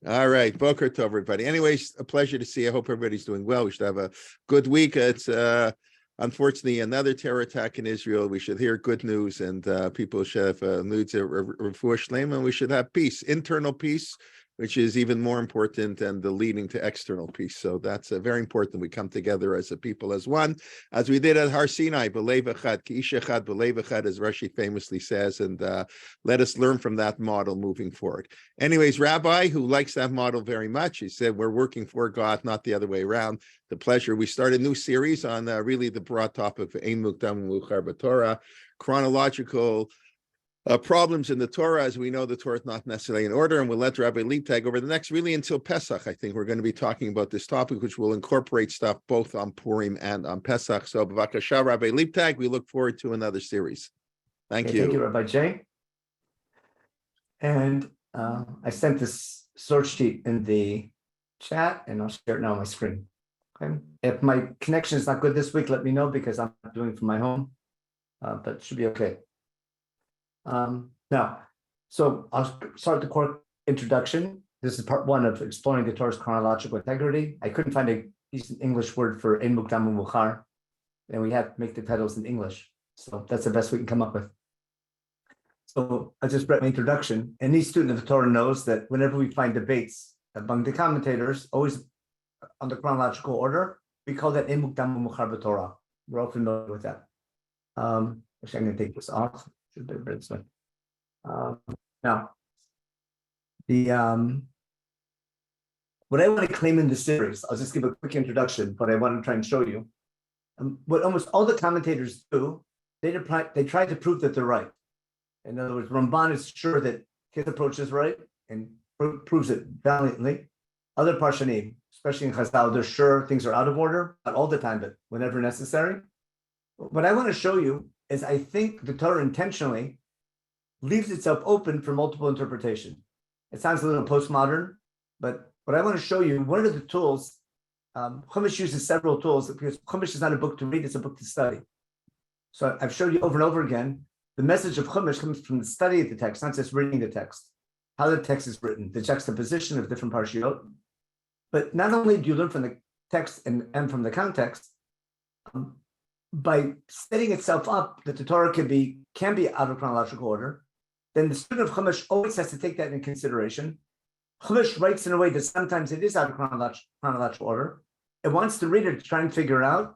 All right, Boker Tov, everybody. Anyways, a pleasure to see you. I hope everybody's doing well. We should have a good week. It's unfortunately another terror attack in Israel. We should hear good news, and people should have news of refuah shlema, and we should have peace, internal peace, which is even more important than the leading to external peace. So that's very important. We come together as a people, as one, as we did at Har Sinai, b'leiv echad, ki ish echad, b'leiv echad, as Rashi famously says, and let us learn from that model moving forward. Anyways, Rabbi, who likes that model very much, he said, we're working for God, not the other way around. The pleasure. We start a new series on really the broad topic of Ein Mukdam U'Meuchar b'Torah, chronological problems in the Torah. As we know, the Torah is not necessarily in order, and we'll let Rabbi Leibtag over the next, really until Pesach, I think we're going to be talking about this topic, which will incorporate stuff both on Purim and on Pesach. So, B'vakasha, Rabbi Leibtag, we look forward to another series. Thank you. Thank you, Rabbi Jay. And I sent this source sheet in the chat, and I'll share it now on my screen. Okay. If my connection is not good this week, let me know, because I'm doing it from my home, but it should be okay. Now, so I'll start the core introduction. This is part one of exploring the Torah's chronological integrity. I couldn't find a decent English word for Ein Mukdam U'Meuchar, and we had to make the titles in English. So that's the best we can come up with. So I just read my introduction. Any student of the Torah knows that whenever we find debates among the commentators, always on the chronological order, we call that Ein Mukdam U'Meuchar b'Torah. We're all familiar with that. Actually, I'm going to take this off. Should be better this way. Now, the what I want to claim in this series, I'll just give a quick introduction, but I want to try and show you what almost all the commentators do. They try to prove that they're right. In other words, Ramban is sure that his approach is right and proves it valiantly. Other Parshanim, especially in Chazal, they're sure things are out of order, not all the time, but whenever necessary. What I want to show you is I think the Torah intentionally leaves itself open for multiple interpretation. It sounds a little postmodern, but what I want to show you, one of the tools, Chumash uses several tools, because Chumash is not a book to read, it's a book to study. So I've showed you over and over again, the message of Chumash comes from the study of the text, not just reading the text, how the text is written, the juxtaposition of different parshiot. But not only do you learn from the text and from the context, by setting itself up that the Torah can be out of chronological order, then the student of Chumash always has to take that into consideration. Chumash writes in a way that sometimes it is out of chronological order. It wants the reader to try and figure out,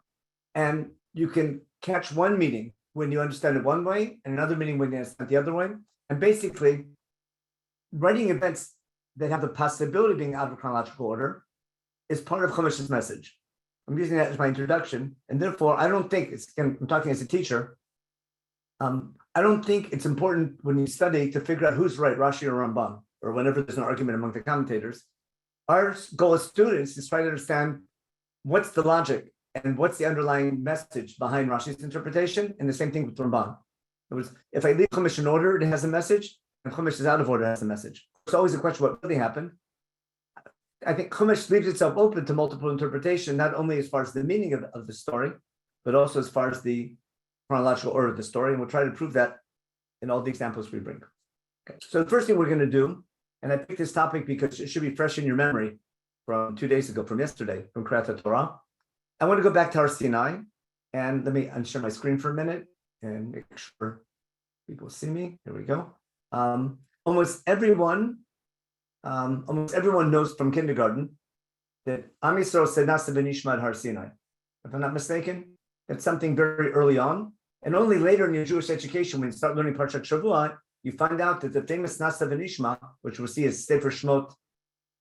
and you can catch one meaning when you understand it one way, and another meaning when you understand the other way. And basically, writing events that have the possibility of being out of chronological order is part of Chumash's message. I'm using that as my introduction, and therefore I don't think I'm talking as a teacher. I don't think it's important when you study to figure out who's right, Rashi or Rambam, or whenever there's an argument among the commentators. Our goal as students is try to understand what's the logic and what's the underlying message behind Rashi's interpretation, and the same thing with Ramban. In other words, if I leave Chumash in order, it has a message, and Chumash is out of order, it has a message. It's always a question what really happened. I think Chumash leaves itself open to multiple interpretation, not only as far as the meaning of the story, but also as far as the chronological order of the story. And we'll try to prove that in all the examples we bring. Okay. So the first thing we're going to do, and I picked this topic because it should be fresh in your memory from 2 days ago, from yesterday, from Kriyat Torah. I want to go back to Har Sinai, and let me unshare my screen for a minute and make sure people see me. Here we go. Almost everyone knows from kindergarten that Am Yisrael said Nasa v'nishma at Har Sinai. If I'm not mistaken, it's something very early on. And only later in your Jewish education, when you start learning Parshat Shavua, you find out that the famous Nasa v'nishma, which we'll see is Sefer Shmot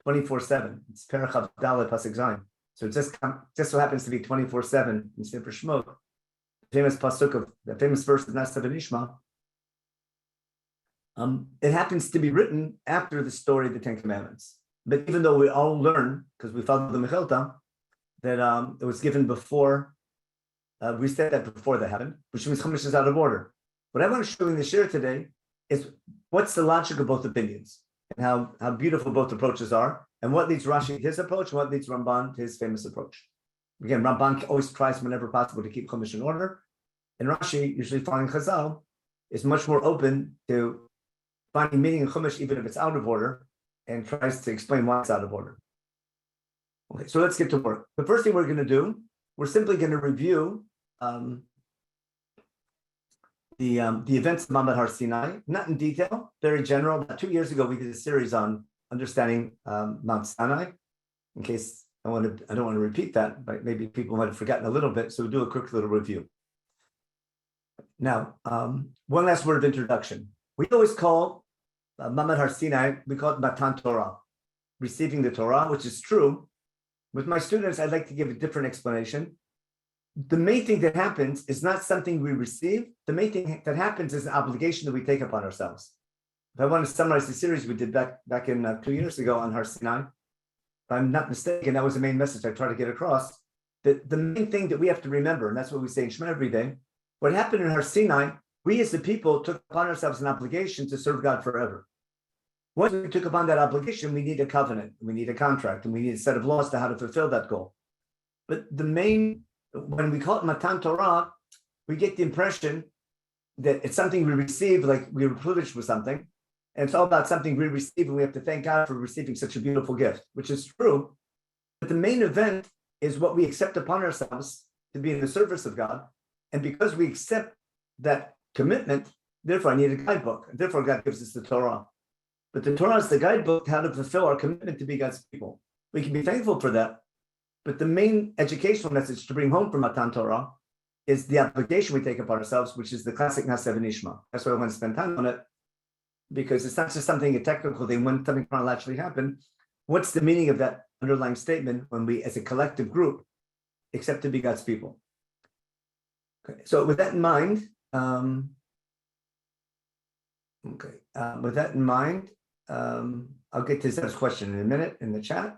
24/7. It's Perach Avdaleh Pasuk Zayin. So it just so happens to be 24/7 in Sefer Shmot. The famous pasuk of the famous verse of Nasa v'nishma. It happens to be written after the story of the Ten Commandments. But even though we all learn, because we follow the Mechilta, that it was given before, we said that before that happened, which means Chumash is out of order. What I want to show you in the shir today is what's the logic of both opinions, and how beautiful both approaches are, and what leads Rashi to his approach, and what leads Ramban to his famous approach. Again, Ramban always tries whenever possible to keep Chumash in order, and Rashi, usually following Chazal, is much more open to finding meaning in Chumash, even if it's out of order, and tries to explain why it's out of order. Okay, so let's get to work. The first thing we're going to do, we're simply going to review the events of Mount Har Sinai, not in detail, very general. About 2 years ago, we did a series on understanding Mount Sinai. In case I don't want to repeat that, but maybe people might have forgotten a little bit. So we'll do a quick little review. Now, one last word of introduction. We always call Mount Har Sinai, we call it Matan Torah, receiving the Torah, which is true. With my students, I'd like to give a different explanation. The main thing that happens is not something we receive. The main thing that happens is an obligation that we take upon ourselves. If I want to summarize the series we did back in 2 years ago on Har Sinai, if I'm not mistaken, that was the main message I try to get across. The main thing that we have to remember, and that's what we say in Shema every day, what happened in Har Sinai, we as the people took upon ourselves an obligation to serve God forever. Once we took upon that obligation, we need a covenant, we need a contract, and we need a set of laws to how to fulfill that goal. But when we call it Matan Torah, we get the impression that it's something we receive, like we were privileged with something, and it's all about something we receive, and we have to thank God for receiving such a beautiful gift, which is true. But the main event is what we accept upon ourselves to be in the service of God. And because we accept that commitment, therefore I need a guidebook. Therefore, God gives us the Torah. But the Torah is the guidebook how to fulfill our commitment to be God's people. We can be thankful for that. But the main educational message to bring home from Matan Torah is the obligation we take upon ourselves, which is the classic Nasev and Ishma. That's why I want to spend time on it, because it's not just something a technical thing when something chronologically happened. What's the meaning of that underlying statement when we, as a collective group, accept to be God's people? Okay, so with that in mind, I'll get to Zeb's question in a minute in the chat.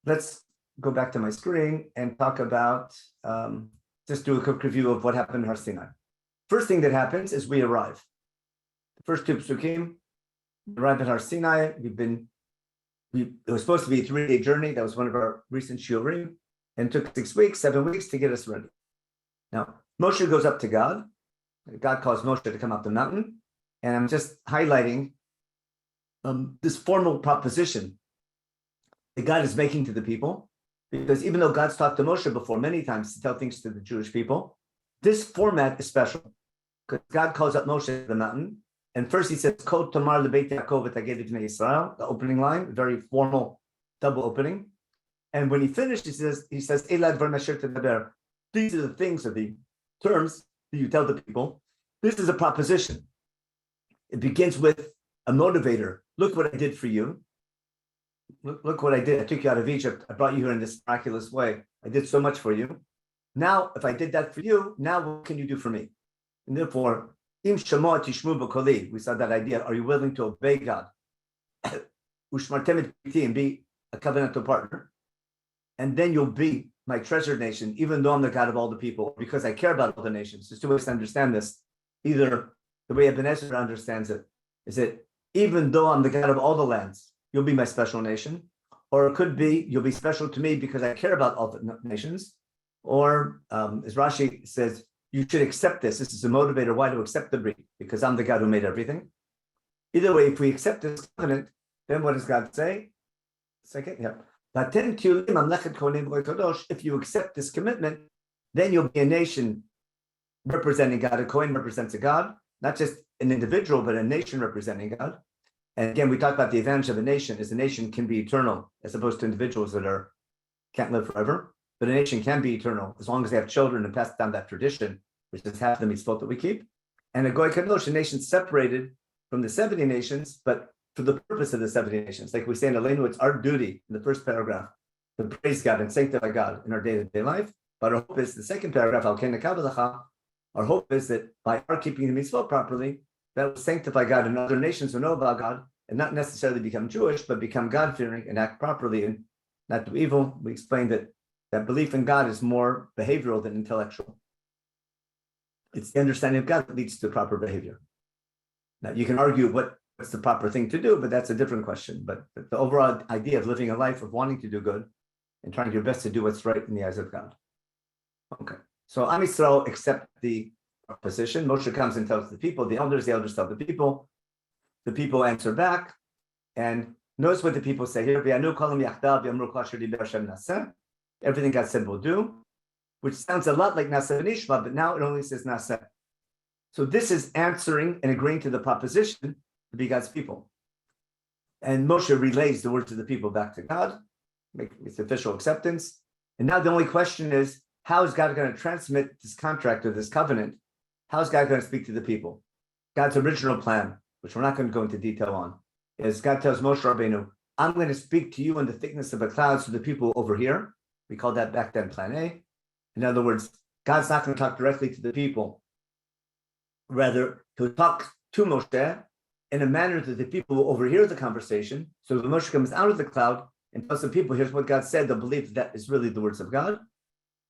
Let's go back to my screen and talk about, just do a quick review of what happened in Har Sinai. First thing that happens is we arrive. The first two psukim, we arrive at Har Sinai. It was supposed to be a 3-day journey. That was one of our recent shiurim, and it took 6 weeks, 7 weeks to get us ready. Now, Moshe goes up to God. God calls Moshe to come up the mountain. And I'm just highlighting this formal proposition that God is making to the people, because even though God's talked to Moshe before many times to tell things to the Jewish people, this format is special because God calls up Moshe to the mountain. And first he says, Kol Tomar Lebeit Yaakov v'taged Bnei Yisrael, the opening line, very formal double opening. And when he finished, he says, Elad Dvarim Asher Tedaber. These are the things, or the terms that you tell the people. This is a proposition. It begins with a motivator. Look what I did for you. Look what I did. I took you out of Egypt. I brought you here in this miraculous way. I did so much for you. Now, if I did that for you, now what can you do for me? And therefore, Im Shamo Tishmu B'Koli. We saw that idea. Are you willing to obey God? Ushmartem et and be a covenantal partner. And then you'll be my treasured nation, even though I'm the God of all the people, because I care about all the nations. There's two ways to understand this. Either the way Ibn Ezra understands it is that even though I'm the God of all the lands, you'll be my special nation. Or it could be, you'll be special to me because I care about all the nations. Or as Rashi says, you should accept this. This is a motivator. Why to accept the breed? Because I'm the God who made everything. Either way, if we accept this covenant, then what does God say? Second, yeah. If you accept this commitment, then you'll be a nation representing God. A Kohen represents a God, not just an individual, but a nation representing God. And again, we talk about the advantage of a nation is a nation can be eternal as opposed to individuals that can't live forever. But a nation can be eternal as long as they have children and pass down that tradition, which is half the mitzvot that we keep. And a Goy Kadosh, a nation separated from the 70 nations, but for the purpose of the 70 nations. Like we say in Aleinu, it's our duty in the first paragraph to praise God and sanctify God in our day-to-day life. But our hope is the second paragraph, our hope is that by our keeping the mitzvot properly, that will sanctify God in other nations who know about God and not necessarily become Jewish, but become God-fearing and act properly and not do evil. We explained that belief in God is more behavioral than intellectual. It's the understanding of God that leads to proper behavior. Now, you can argue what's the proper thing to do, but that's a different question. But the overall idea of living a life of wanting to do good and trying your best to do what's right in the eyes of God. Okay, so Am Yisrael accept the proposition. Moshe comes and tells the elders tell the people answer back, and Notice what the people say here. Everything God said will do, which sounds a lot like Nasa Nishma, but now it only says Nasa. So this is answering and agreeing to the proposition to be God's people. And Moshe relays the words of the people back to God, makes official acceptance. And now the only question is, how is God going to transmit this contract or this covenant? How is God going to speak to the people? God's original plan, which we're not going to go into detail on, is God tells Moshe Rabbeinu, I'm going to speak to you in the thickness of a cloud so the people over here. We called that back then Plan A. In other words, God's not going to talk directly to the people. Rather, he'll talk to Moshe in a manner that the people will overhear the conversation. So when Moshe comes out of the cloud and tells the people, here's what God said, they'll believe that is really the words of God.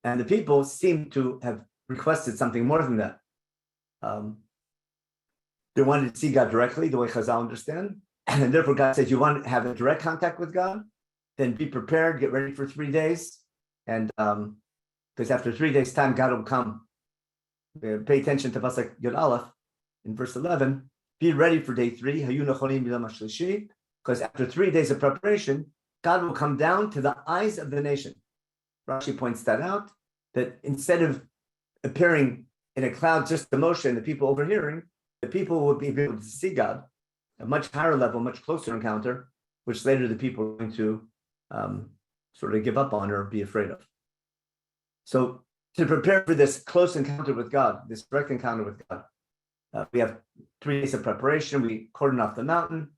And the people seem to have requested something more than that. They wanted to see God directly, the way Chazal understand. And therefore God says, you want to have a direct contact with God? Then be prepared, get ready for 3 days. And because after 3 days' time, God will come. Pay attention to Pasuk Yod Aleph in verse 11. Be ready for day 3. Because after 3 days of preparation, God will come down to the eyes of the nation. Rashi points that out, that instead of appearing in a cloud just to Moshe and the people overhearing, the people would be able to see God, a much higher level, much closer encounter, which later the people are going to sort of give up on or be afraid of. So to prepare for this close encounter with God, this direct encounter with God, we have 3 days of preparation. We cordon off the mountain.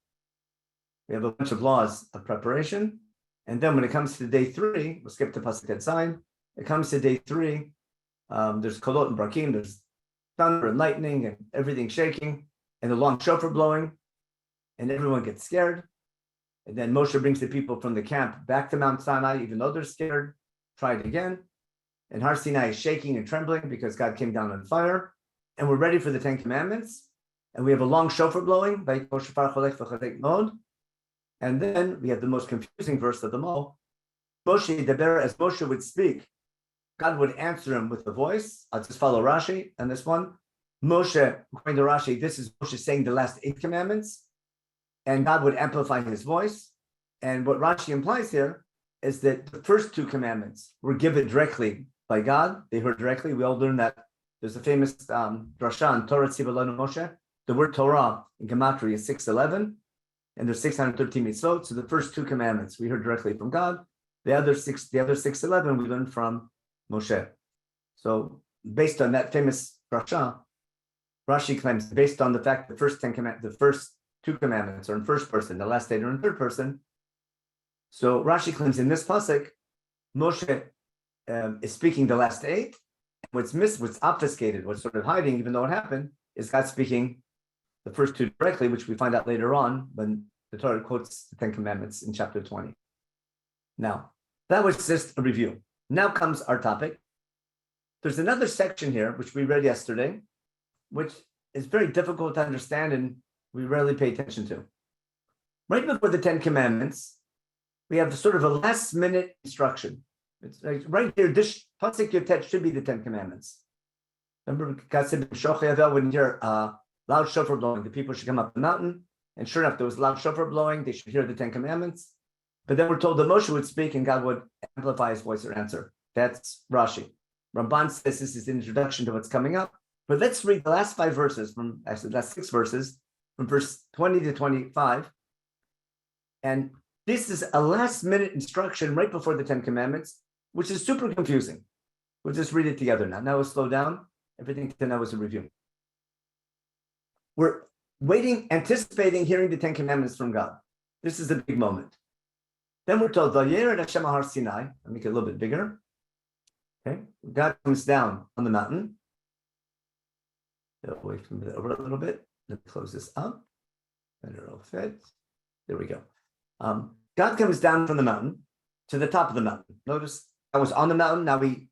We have a bunch of laws of preparation. And then when it comes to day 3, we'll skip the Pasuk sign. It comes to day 3, there's kolot and brakim, there's thunder and lightning and everything shaking and the long shofar blowing, and everyone gets scared. And then Moshe brings the people from the camp back to Mount Sinai, even though they're scared. Try it again. And Har Sinai is shaking and trembling because God came down on fire. And we're ready for the 10 Commandments. And we have a long shofar blowing. And then we have the most confusing verse of them all. Moshe Deber, as Moshe would speak, God would answer him with a voice. I'll just follow Rashi on this one. Moshe, according to Rashi, this is Moshe saying the last 8 commandments, and God would amplify his voice. And what Rashi implies here is that the first 2 commandments were given directly by God. They heard directly. We all learned that. There's a famous drasha on Torah Tzibalanu Moshe. The word Torah in Gematria is 611, and there's 613 mitzvot. So the first 2 commandments we heard directly from God. The other 611 we learned from Moshe. So based on that famous drasha, Rashi claims, based on the fact the first 2 commandments are in first person, the last 8 are in third person. So Rashi claims in this pasuk, Moshe is speaking the last 8. What's missed, what's obfuscated, what's sort of hiding, even though it happened, is God speaking the first 2 directly, which we find out later on when the Torah quotes the 10 Commandments in chapter 20. Now, that was just a review. Now comes our topic. There's another section here, which we read yesterday, which is very difficult to understand and we rarely pay attention to. Right before the 10 Commandments, we have sort of a last-minute instruction. It's like right here, this Pasuk Yotet should be the 10 Commandments. Remember, God said, when you hear loud shofar blowing, the people should come up the mountain. And sure enough, there was loud shofar blowing. They should hear the 10 Commandments. But then we're told that Moshe would speak and God would amplify his voice or answer. That's Rashi. Ramban says this is the introduction to what's coming up. But let's read the last 5 verses the last 6 verses, from verse 20 to 25. And this is a last-minute instruction right before the 10 Commandments, which is super confusing. We'll just read it together now. Now we'll slow down. Everything to now is a review. We're waiting, anticipating hearing the 10 Commandments from God. This is a big moment. Then we're told, Vayer et Hashem Har Sinai. I'll make it a little bit bigger. Okay, God comes down on the mountain. Away from it over a little bit. Let me close this up. And it'll fit. There we go. God comes down from the mountain to the top of the mountain. Notice I was on the mountain. Now he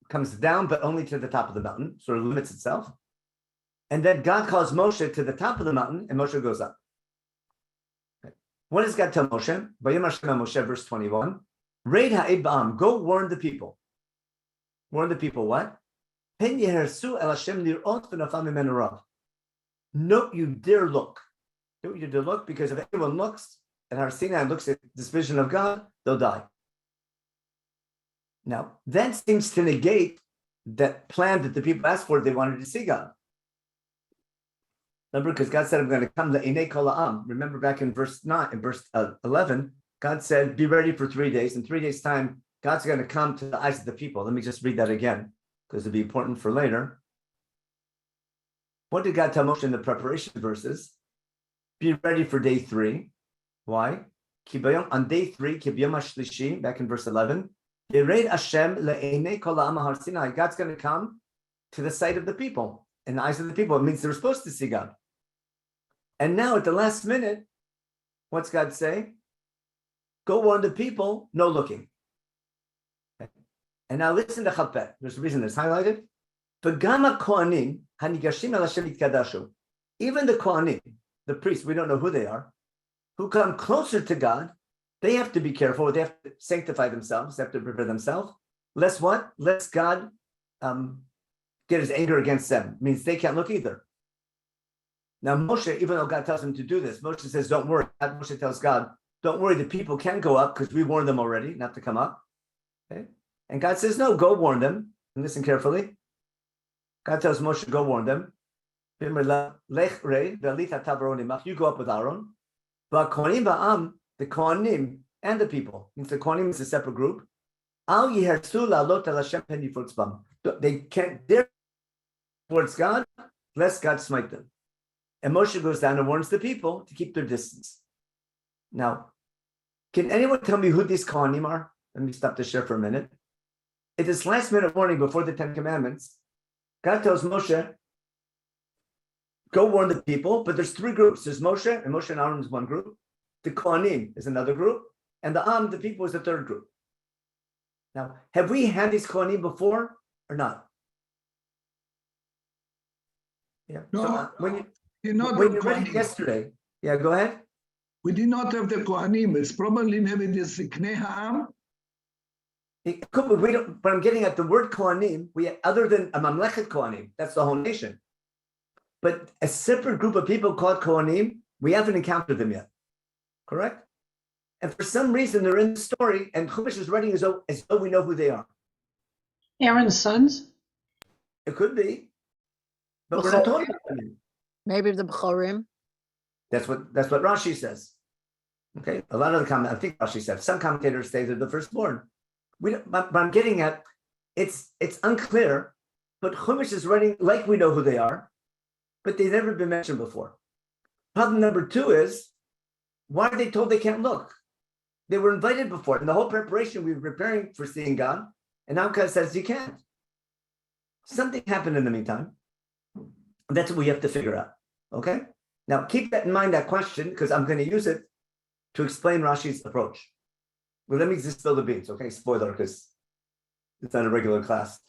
comes down, but only to the top of the mountain, sort of limits itself. And then God calls Moshe to the top of the mountain, and Moshe goes up. Okay. What does God tell Moshe? Vayom Hashem Moshe, verse 21. Reid ha'ed ba'am, go warn the people. Warn the people what? Pen yehersu el Hashem lir'ot v'nafal mimenu rav. Don't you dare look. Don't want you to look, because if anyone looks at Har Sinai and looks at this vision of God, they'll die. Now, that seems to negate that plan that the people asked for. They wanted to see God. Remember, because God said, I'm going to come le'inei kol ha'am. Remember back in verse 11, God said, be ready for 3 days. In 3 days' time, God's going to come to the eyes of the people. Let me just read that again, because it'll be important for later. What did God tell Moshe in the preparation verses? Be ready for day 3. Why? On day 3, back in verse 11, God's going to come to the sight of the people, in the eyes of the people. It means they're supposed to see God. And now at the last minute, what's God say? Go warn the people, no looking. Okay. And now listen to Chapet. There's a reason it's highlighted. Even the Kohanim, the priests, we don't know who they are, who come closer to God, they have to be careful. They have to sanctify themselves. They have to prepare themselves. Lest what? Lest God get his anger against them. It means they can't look either. Now Moshe, even though God tells him to do this, Moshe says, don't worry. Moshe tells God, don't worry, the people can go up because we warned them already not to come up. Okay? And God says, no, go warn them. And listen carefully. God tells Moshe, go warn them. You go up with Aaron. But the Kohanim and the people, means the Kohanim is a separate group. They can't dare towards God, lest God smite them. And Moshe goes down and warns the people to keep their distance. Now, can anyone tell me who these Kohanim are? Let me stop the share for a minute. It is last minute warning before the 10 Commandments. God tells Moshe, go warn the people, but there's 3 groups. There's Moshe and Aaron is one group. The Kohanim is another group, and the people, is the 3rd group. Now, have we had these Kohanim before or not? Yeah. No, So, when you read it yesterday, yeah, go ahead. We did not have the Kohanim. It's probably maybe the Ziknei Ha'am. It could, but we don't. But I'm getting at the word Kohanim. Other than a Mamlechet Kohanim, that's the whole nation. But a separate group of people called Kohanim, we haven't encountered them yet. Correct? And for some reason, they're in the story, and Chumash is writing as though we know who they are. Aaron's sons? It could be. But we're not talking about them. Maybe the B'chorim. That's what Rashi says. Okay? A lot of the I think Rashi said, some commentators say they're the firstborn. But I'm getting at, it's unclear, but Chumash is writing like we know who they are, but they've never been mentioned before. Problem number 2 is, why are they told they can't look? They were invited before. In the whole preparation, we were preparing for seeing God, and now God says you can't. Something happened in the meantime. And that's what we have to figure out. Okay? Now, keep that in mind, that question, because I'm going to use it to explain Rashi's approach. Well, let me just spill the beans, okay? Spoiler, because it's not a regular class.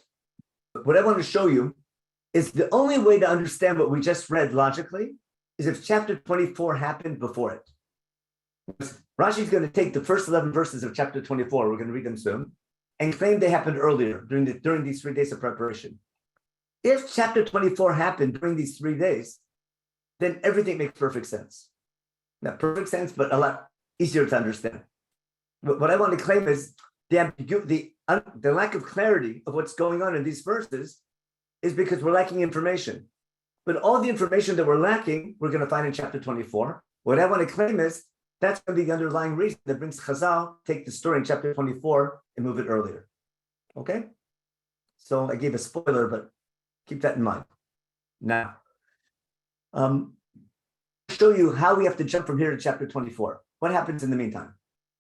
But what I want to show you is the only way to understand what we just read logically is if chapter 24 happened before it. Rashi's going to take the first 11 verses of chapter 24, we're going to read them soon, and claim they happened earlier during these 3 days of preparation. If chapter 24 happened during these 3 days, then everything makes perfect sense. Not perfect sense, but a lot easier to understand. But what I want to claim is the lack of clarity of what's going on in these verses is because we're lacking information. But all the information that we're lacking, we're going to find in chapter 24. What I want to claim is that's going to be the underlying reason that brings Chazal take the story in chapter 24 and move it earlier. Okay? So I gave a spoiler, but keep that in mind. Now, show you how we have to jump from here to chapter 24. What happens in the meantime?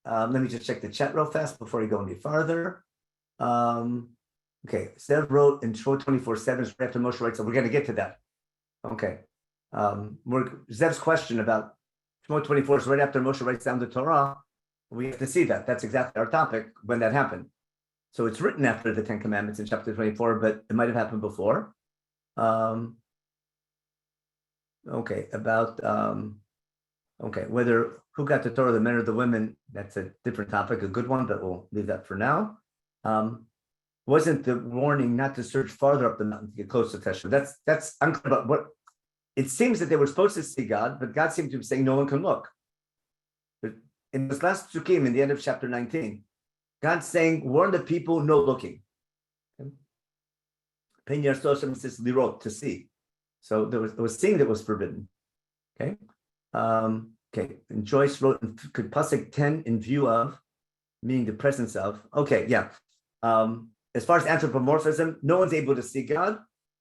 Let me just check the chat real fast before we go any farther. Okay, Zev wrote in Shemot 24:7 right after Moshe writes, so we're going to get to that. Okay. Zev's question about Shemot 24 is right after Moshe writes down the Torah. We have to see that. That's exactly our topic when that happened. So it's written after the 10 Commandments in chapter 24, but it might have happened before. Okay, about who got the Torah, the men or the women, that's a different topic, a good one, but we'll leave that for now. Wasn't the warning not to search farther up the mountain to get close to Teshuvah? That's unclear about it seems that they were supposed to see God, but God seemed to be saying no one can look. But in this last psukim, in the end of chapter 19, God's saying, warn the people, no looking. Peinar Soshim says lirot, to see. So there was seeing that was forbidden. Okay. Okay. And Joyce wrote, could pasuk 10 in view of, meaning the presence of. Okay, yeah. As far as anthropomorphism, no one's able to see God,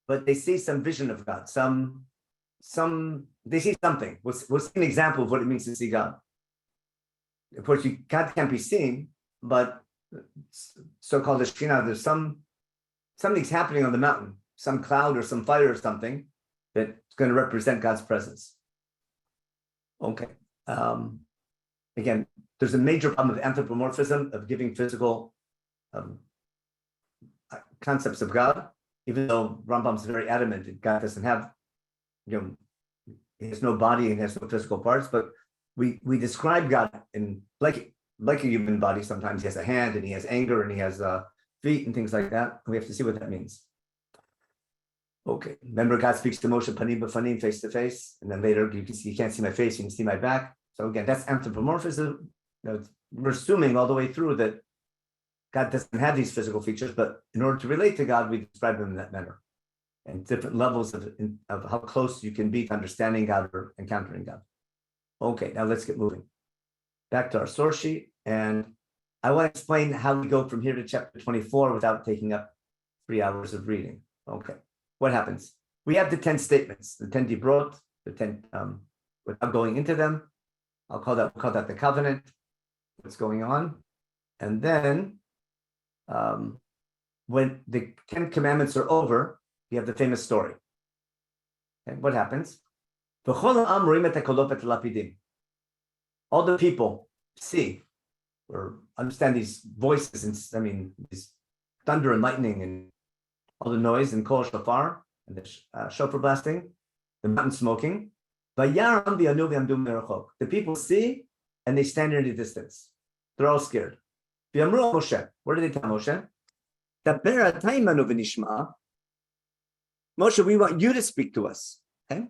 but they see some vision of God. They see something. We'll see an example of what it means to see God. Of course, God can't be seen, but so-called the Shekhinah, there's something's happening on the mountain, some cloud or some fire or something that's going to represent God's presence. Okay. Again, there's a major problem of anthropomorphism, of giving physical concepts of God, even though Rambam's very adamant that God doesn't have, he has no body and has no physical parts, but we describe God in like a human body. Sometimes he has a hand and he has anger and he has feet and things like that. We have to see what that means. Okay, remember God speaks to Moshe panim b'fanim, face to face, and then later you can't see my face, you can see my back. So again, that's anthropomorphism. We're assuming all the way through that God doesn't have these physical features, but in order to relate to God, we describe them in that manner, and different levels of how close you can be to understanding God or encountering God. Okay, now let's get moving. Back to our source sheet, and I want to explain how we go from here to chapter 24 without taking up 3 hours of reading. Okay, what happens? We have the 10 statements, the 10 dibrot, the 10, without going into them. We'll call that the covenant, what's going on. And then when the 10 commandments are over, you have the famous story. And what happens? All the people see or understand these voices, and these thunder and lightning and all the noise and kol shofar and the shofar blasting, the mountain smoking. The people see and they stand in the distance. They're all scared. Moshe, what did they tell Moshe? Moshe, we want you to speak to us. Okay?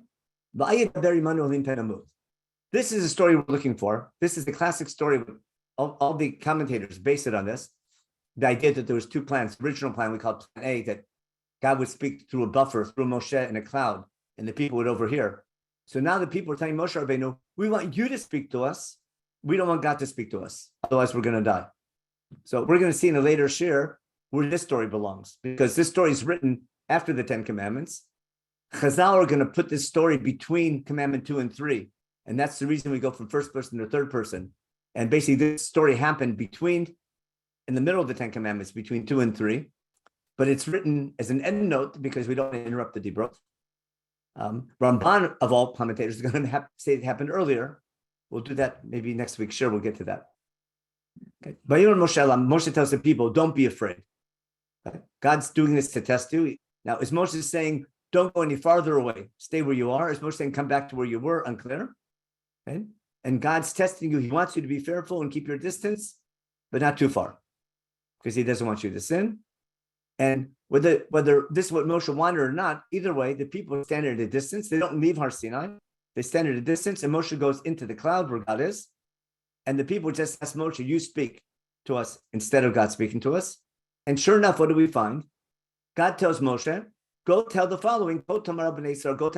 This is a story we're looking for. This is the classic story. All the commentators base it on this. The idea that there was 2 plans. The original plan we called Plan A, that God would speak through a buffer, through Moshe in a cloud, and the people would overhear. So now the people are telling Moshe Rabbeinu, we want you to speak to us. We don't want God to speak to us. Otherwise, we're going to die. So we're going to see in a later shir where this story belongs, because this story is written after the 10 commandments. Chazal are going to put this story between commandment 2 and 3. And that's the reason we go from first person to third person. And basically this story happened in the middle of the 10 commandments, between 2 and 3. But it's written as an end note because we don't want to interrupt the dibrot. Ramban, of all commentators, is going to say it happened earlier. We'll do that maybe next week. Sure, we'll get to that. Okay. Moshe tells the people, don't be afraid. Okay. God's doing this to test you. Now, is Moshe saying, don't go any farther away, stay where you are? Is Moshe saying, come back to where you were? Unclear. Okay. And God's testing you. He wants you to be fearful and keep your distance, but not too far, because he doesn't want you to sin. And whether this is what Moshe wanted or not, either way, the people stand at a distance. They don't leave Har Sinai. They stand at a distance, and Moshe goes into the cloud where God is. And the people just ask Moshe, you speak to us instead of God speaking to us. And sure enough, what do we find? God tells Moshe, go tell the following, go tell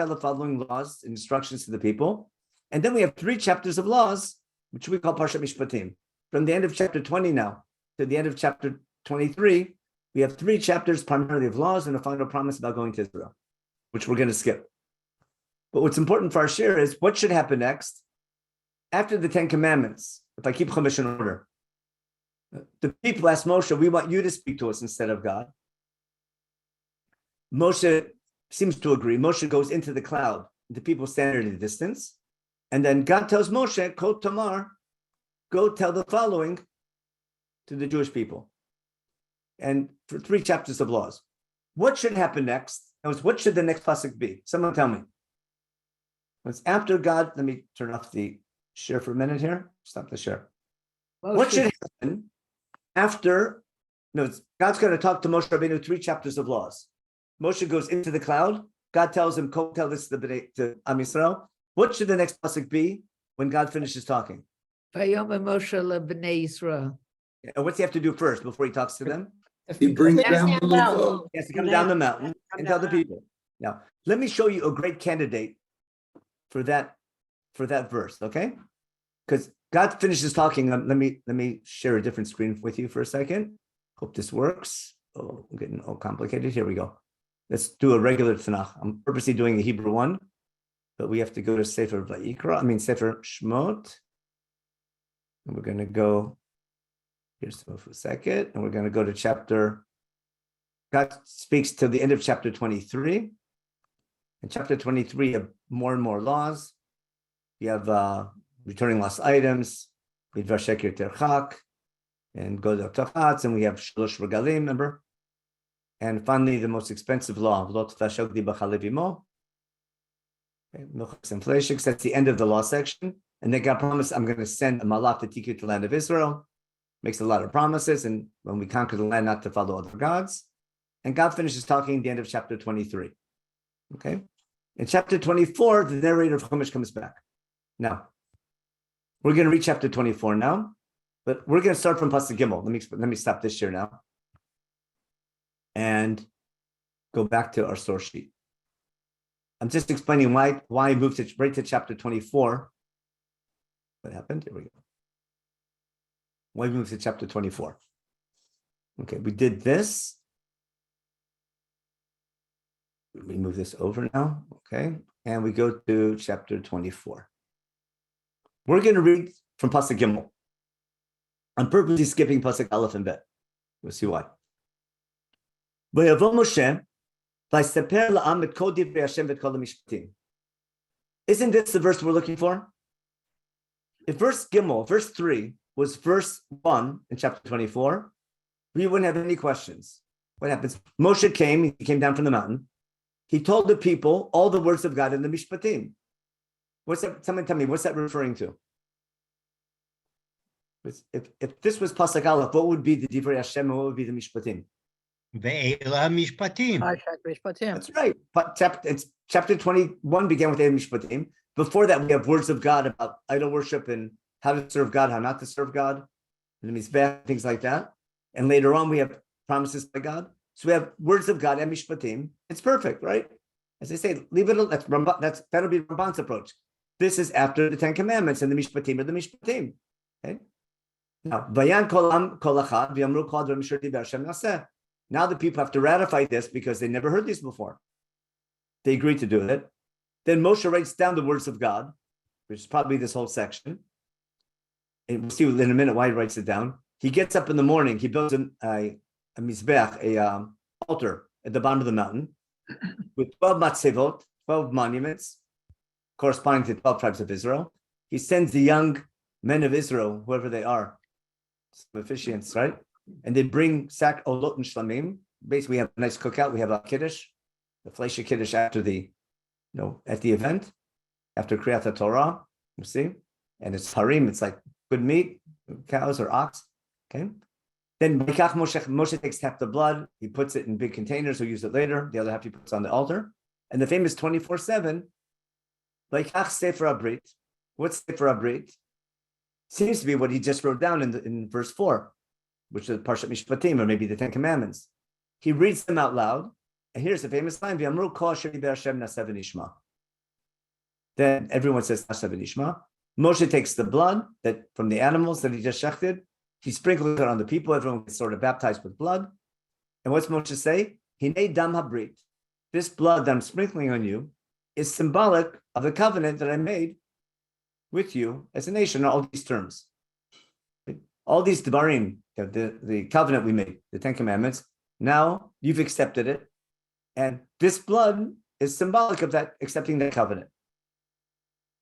the following laws and instructions to the people. And then we have 3 chapters of laws, which we call Parshat Mishpatim. From the end of chapter 20 now to the end of chapter 23, we have 3 chapters primarily of laws and a final promise about going to Israel, which we're going to skip. But what's important for our share is what should happen next after the 10 commandments. If I keep Chumash in order, the people ask Moshe, we want you to speak to us instead of God. Moshe seems to agree. Moshe goes into the cloud. The people stand at a distance. And then God tells Moshe, Kol Tamar, go tell the following to the Jewish people. And for 3 chapters of laws. What should happen next? What should the next pasuk be? Someone tell me. It's after God. Let me turn off the share for a minute here. Stop the share. What should happen after? God's going to talk to Moshe Rabbeinu 3 chapters of laws. Moshe goes into the cloud. God tells him, "Go tell this to Am Yisrael." What should the next pasuk be when God finishes talking? Vayomer Moshe lebnei Yisrael. And what's he have to do first before he talks to them? He brings down the down. mitzvah. He has to come down the mountain and tell the people. Now, let me show you a great candidate for that verse, okay? Because God finishes talking. Let me share a different screen with you for a second. Hope this works. Oh, I'm getting all complicated. Here we go. Let's do a regular Tanakh. I'm purposely doing the Hebrew one, but we have to go to Sefer Sefer Shmot. And we're going to go, here's for a second, and we're going to go to chapter, God speaks to the end of chapter 23. In chapter 23, you have more and more laws. You have returning lost items, Midvar Sheker Terchak, and Godel Tachatz, and we have Shlosh Regalim, remember? And finally, the most expensive law, Lot Tashogdi B'chalev Imo, that's the end of the law section. And then God promised, I'm going to send a malach to take you to the land of Israel. Makes a lot of promises. And when we conquer the land, not to follow other gods. And God finishes talking at the end of chapter 23. Okay. In chapter 24, the narrator of Chumash comes back. Now, we're going to read chapter 24 now, but we're going to start from Pasuk Gimel. Let me stop this here now and go back to our source sheet. I'm just explaining why I moved right to chapter 24. What happened? Here we go. Why we moved to chapter 24? Okay, we did this. We move this over now. Okay, and we go to chapter 24. We're going to read from Pasuk Gimel. I'm purposely skipping Pasuk Aleph and Bet. We'll see why. Vayavo Moshe vayseper la'am et kol divrei Hashem v'et kol hamishpatim. Isn't this the verse we're looking for? If verse 3 was verse 1 in chapter 24, we wouldn't have any questions. What happens? Moshe came down from the mountain. He told the people all the words of God in the Mishpatim. What's that? Someone tell me, what's that referring to? If this was Pasuk Aleph, what would be the Divrei Hashem and what would be the Mishpatim? Ve'ela Mishpatim. That's right. But chapter 21 began with Eila Mishpatim. Before that, we have words of God about idol worship and how to serve God, how not to serve God, and the Mizbech, things like that. And later on, we have promises by God. So we have words of God and Mishpatim. It's perfect, right? As I say, leave it. That'll be Ramban's approach. This is after the Ten Commandments, and the Mishpatim are the Mishpatim. Okay. Now, Vayan kolam kolachad v'yamru kol advarim asher diber Hashem naseh. Now the people have to ratify this because they never heard this before. They agreed to do it. Then Moshe writes down the words of God, which is probably this whole section. And we'll see in a minute why he writes it down. He gets up in the morning. He builds a mizbech, altar at the bottom of the mountain with 12 matzevot, 12 monuments, corresponding to 12 tribes of Israel. He sends the young men of Israel, whoever they are, some officiants, right? And they bring sack olot and shlamim. Basically, we have a nice cookout. We have a kiddush, the fleisha kiddush after at the event, after Kriyat Torah, you see? And it's harim, it's like good meat, cows or ox, okay? Then Moshe takes half the blood, he puts it in big containers, he'll use it later, the other half he puts on the altar. And the famous 24/7, Vaikach Sefer Abrit. What's Sefer Abrit? Seems to be what he just wrote down in verse 4, which is Parshat Mishpatim, or maybe the Ten Commandments. He reads them out loud, and here's the famous line, V'yamru kol asher diber Hashem naseh v'nishma. Then everyone says naseh v'nishma. Moshe takes the blood from the animals that he just shechted, he sprinkles it on the people, everyone gets sort of baptized with blood. And what's Moshe say? Hinei dam habrit. This blood that I'm sprinkling on you is symbolic of the covenant that I made with you as a nation, all these terms. All these devarim, the covenant we made, the Ten Commandments, now you've accepted it. And this blood is symbolic of that, accepting that covenant.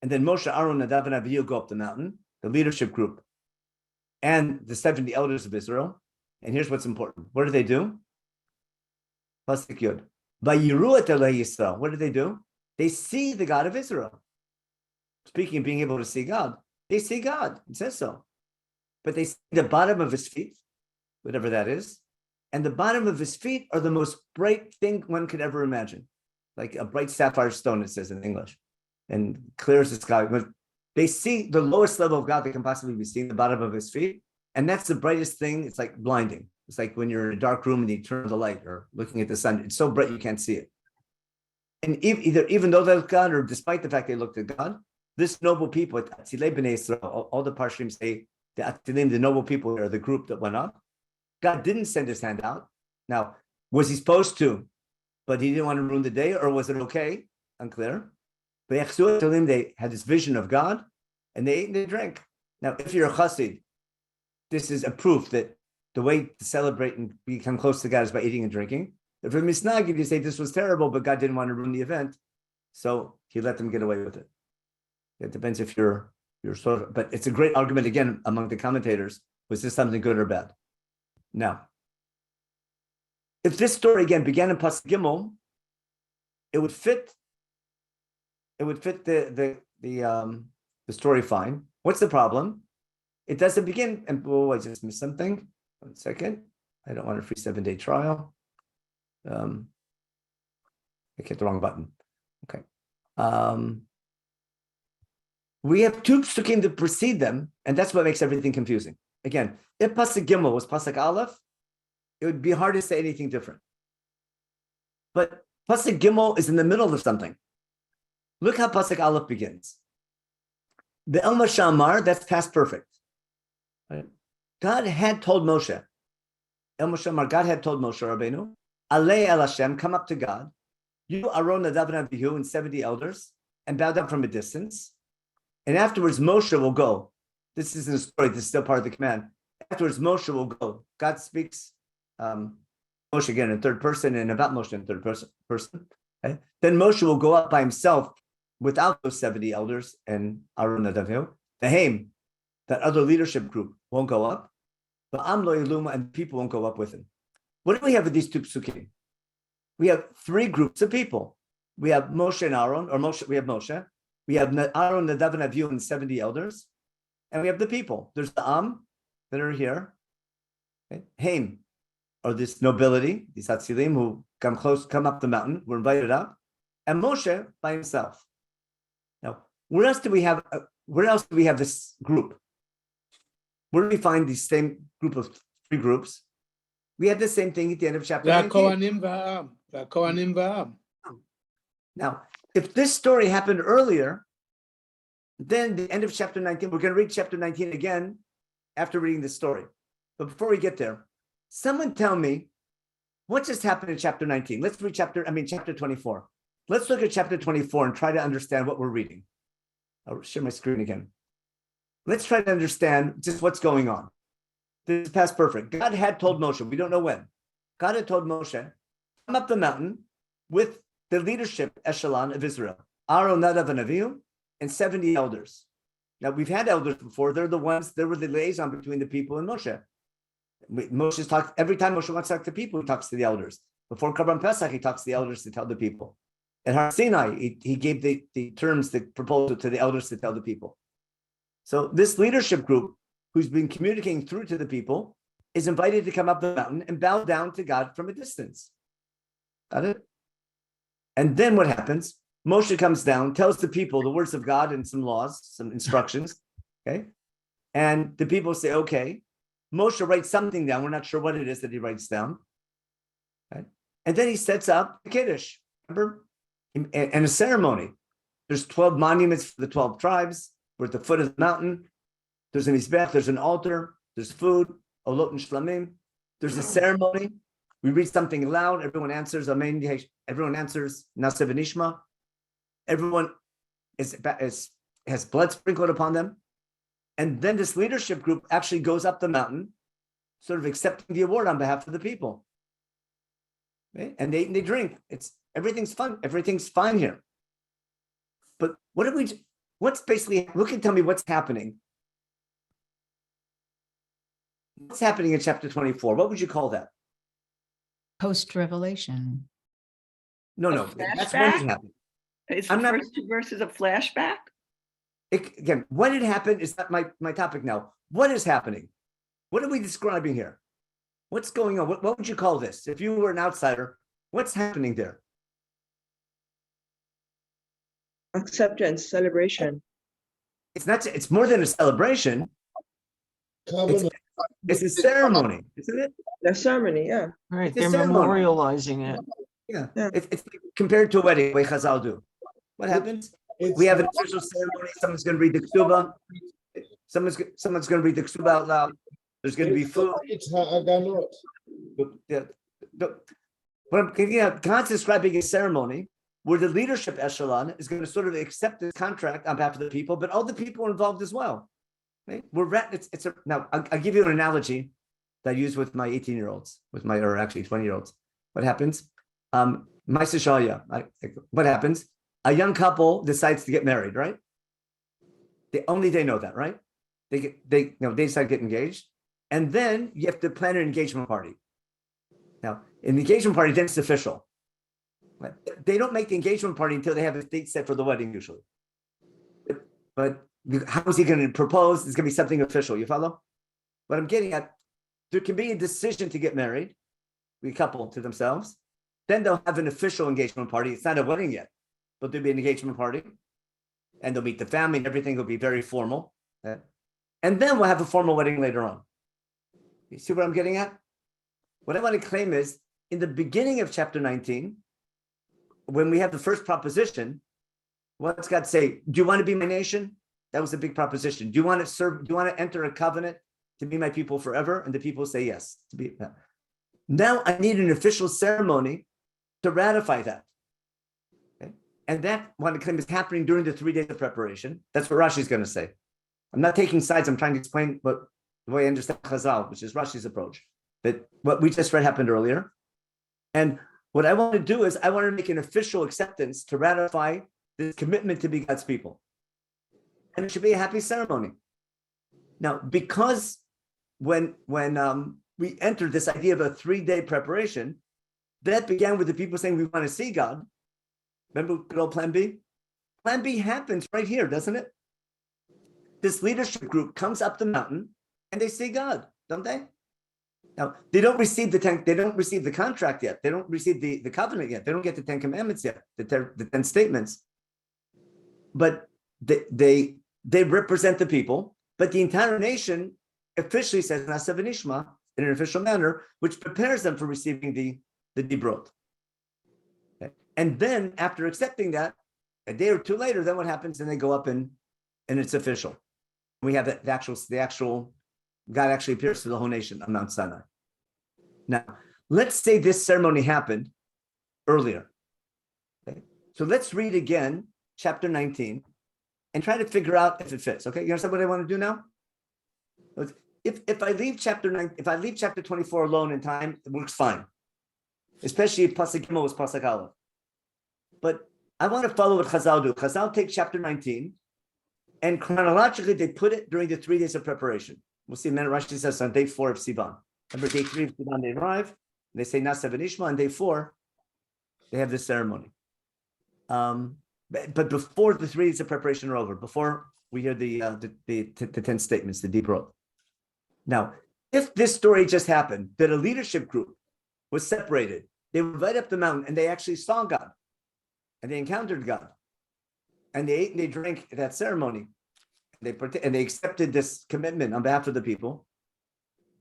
And then Moshe, Aaron, Nadav, and Avihu go up the mountain, the leadership group, and the 70 elders of Israel. And here's what's important. What do they do? Pasuk Yud. Vayiru et Eloi Yisrael. What do? They see the God of Israel. Speaking of being able to see God, they see God. It says so. But they see the bottom of his feet, whatever that is. And the bottom of his feet are the most bright thing one could ever imagine. like a bright sapphire stone, it says in English, and clear as the sky. But they see the lowest level of God that can possibly be seen, the bottom of his feet. And that's the brightest thing. It's like blinding. It's like when you're in a dark room and you turn the light or looking at the sun, it's so bright you can't see it. And even though they look at God, or despite the fact they looked at God, this noble people, Atzilei B'nai Yisrael, all the Parshim say, the Atzilim, the noble people, are the group that went up. God didn't send his hand out. Now, was he supposed to, but he didn't want to ruin the day, or was it okay? Unclear. But they had this vision of God, and they ate and they drank. Now, if you're a chassid, this is a proof that the way to celebrate and become close to God is by eating and drinking. If you're misnagid, you say this was terrible, but God didn't want to ruin the event, so he let them get away with it. It depends if you're sort of, but it's a great argument again among the commentators. Was this something good or bad? Now, if this story again began in Pasuk Gimel, it would fit the story fine. What's the problem? It doesn't begin, and I just missed something. 1 second. I don't want a free 7-day trial. I hit the wrong button. Okay. We have two psukim that precede them, and that's what makes everything confusing. Again, if Pasuk Gimel was Pasuk Aleph, it would be hard to say anything different. But Pasuk Gimel is in the middle of something. Look how Pasuk Aleph begins. The El Moshe Amar, that's past perfect. Right? God had told Moshe, El Moshe Amar, God had told Moshe Rabbeinu, Alei El Hashem, come up to God, you, Aaron, Nadav, and Abihu, and 70 elders, and bow down from a distance. And afterwards, Moshe will go. This isn't a story, this is still part of the command. Afterwards, Moshe will go. God speaks, Moshe again in third person, and about Moshe in third person. Okay? Then Moshe will go up by himself without those 70 elders and Aaron and Nadav. The Haim, that other leadership group, won't go up. But Am Lo Yiluma, and people won't go up with him. What do we have with these two psukim? We have three groups of people. We have Moshe and Aaron, or Moshe. We have Moshe. We have Aaron, Nadav, and Abihu, and 70 elders. And we have the people. There's the Am that are here. Okay? Haim, or this nobility, these Hatzilim who come up the mountain, were invited up. And Moshe by himself. Now, where else do we have this group? Where do we find the same group of three groups? We had the same thing at the end of chapter 19. Now, if this story happened earlier, then the end of chapter 19, we're going to read chapter 19 again after reading this story. But before we get there, someone tell me what just happened in chapter 19. Let's read chapter 24. Let's look at chapter 24 and try to understand what we're reading. I'll share my screen again. Let's try to understand just what's going on. This is past perfect. God had told Moshe, we don't know when. God had told Moshe, come up the mountain with the leadership echelon of Israel, Aaron, Nadav, and Avihu, and 70 elders. Now, we've had elders before. They were the liaison between the people and Moshe. Moshe talks, every time Moshe wants to talk to people, he talks to the elders. Before Karban Pesach, he talks to the elders to tell the people. At Har Sinai, he gave the terms, the proposal to the elders to tell the people. So this leadership group, who's been communicating through to the people, is invited to come up the mountain and bow down to God from a distance. Got it? And then what happens? Moshe comes down, tells the people the words of God and some laws, some instructions, okay? And the people say, okay. Moshe writes something down. We're not sure what it is that he writes down. Right? And then he sets up the Kiddush, remember? And a ceremony. There's 12 monuments for the 12 tribes. We're at the foot of the mountain. There's an Mizbech, there's an altar, there's food, Olot and Shlamim. There's a ceremony. We read something loud. Everyone answers, Amen. Everyone answers, Naseh v'Nishma. Everyone has blood sprinkled upon them. And then this leadership group actually goes up the mountain, sort of accepting the award on behalf of the people. Okay? And they drink. Everything's fun. Everything's fine here. But what's basically, look and tell me what's happening. What's happening in chapter 24? What would you call that? Post-revelation. No. That's when it happened. Is the first two verses a flashback? Again, when it happened is not my topic now. What is happening? What are we describing here? What's going on? What would you call this? If you were an outsider, what's happening there? acceptance, celebration. It's not. It's more than a celebration. Covenant. It's a ceremony, isn't it? The ceremony, yeah. Right, It's a they're ceremony. memorializing it. Yeah. Yeah. It's compared to a wedding, the way Chazal do. What happens? It's We have an official ceremony. Someone's going to read the ksuba. Someone's going to read the ksuba out loud. There's going to be food. It's ha'aganot. God's describing a ceremony where the leadership echelon is going to sort of accept this contract on behalf of the people, but all the people are involved as well. Right? Now I'll give you an analogy that I use with my 18-year-olds, or actually 20-year-olds. What happens? What happens? A young couple decides to get married, right? They know that, right? They decide to get engaged, and then you have to plan an engagement party. Now, in the engagement party, then it's official. They don't make the engagement party until they have a date set for the wedding, usually. But how is he going to propose? It's going to be something official. You follow? What I'm getting at, there can be a decision to get married, a couple to themselves. Then they'll have an official engagement party. It's not a wedding yet, but there'll be an engagement party. And they'll meet the family and everything will be very formal. And then we'll have a formal wedding later on. You see what I'm getting at? What I want to claim is, in the beginning of chapter 19, when we have the first proposition, what does God say? Do you want to be my nation? That was a big proposition. Do you want to serve? Do you want to enter a covenant to be my people forever? And the people say yes. Now I need an official ceremony to ratify that. Okay? And that one claim is happening during the 3 days of preparation. That's what Rashi is going to say. I'm not taking sides. I'm trying to explain the way I understand Chazal, which is Rashi's approach. That what we just read happened earlier. And what I want to do is I want to make an official acceptance to ratify this commitment to be God's people. And it should be a happy ceremony. Now, because when we entered this idea of a 3-day preparation, that began with the people saying we want to see God. Remember good old Plan B? Plan B happens right here, doesn't it? This leadership group comes up the mountain and they see God, don't they? Now, they don't receive the contract yet. They don't receive the covenant yet. They don't get the 10 commandments yet, the 10 statements. But they represent the people, but the entire nation officially says Nasa v'nishma in an official manner, which prepares them for receiving the dibrot. Okay. And then after accepting that, a day or two later, then what happens? And they go up and it's official. We have the actual God actually appears to the whole nation on Mount Sinai. Now, let's say this ceremony happened earlier. Okay? So let's read again, chapter 19, and try to figure out if it fits. Okay, you understand what I want to do now? If I leave chapter 24 alone in time, it works fine. Especially if Pasuk Gimel was Pasuk Aleph. But I want to follow what Chazal do. Chazal take chapter 19, and chronologically they put it during the 3 days of preparation. We'll see. Rashi says on day 4 of Sivan. Remember, day 3 of Sivan they arrive. And they say Nasa v'nishma. On day 4, they have this ceremony. But before the 3 days of preparation are over, before we hear the 10 statements, the deep road. Now, if this story just happened, that a leadership group was separated, they were right up the mountain and they actually saw God, and they encountered God, and they ate and they drank at that ceremony, and they accepted this commitment on behalf of the people.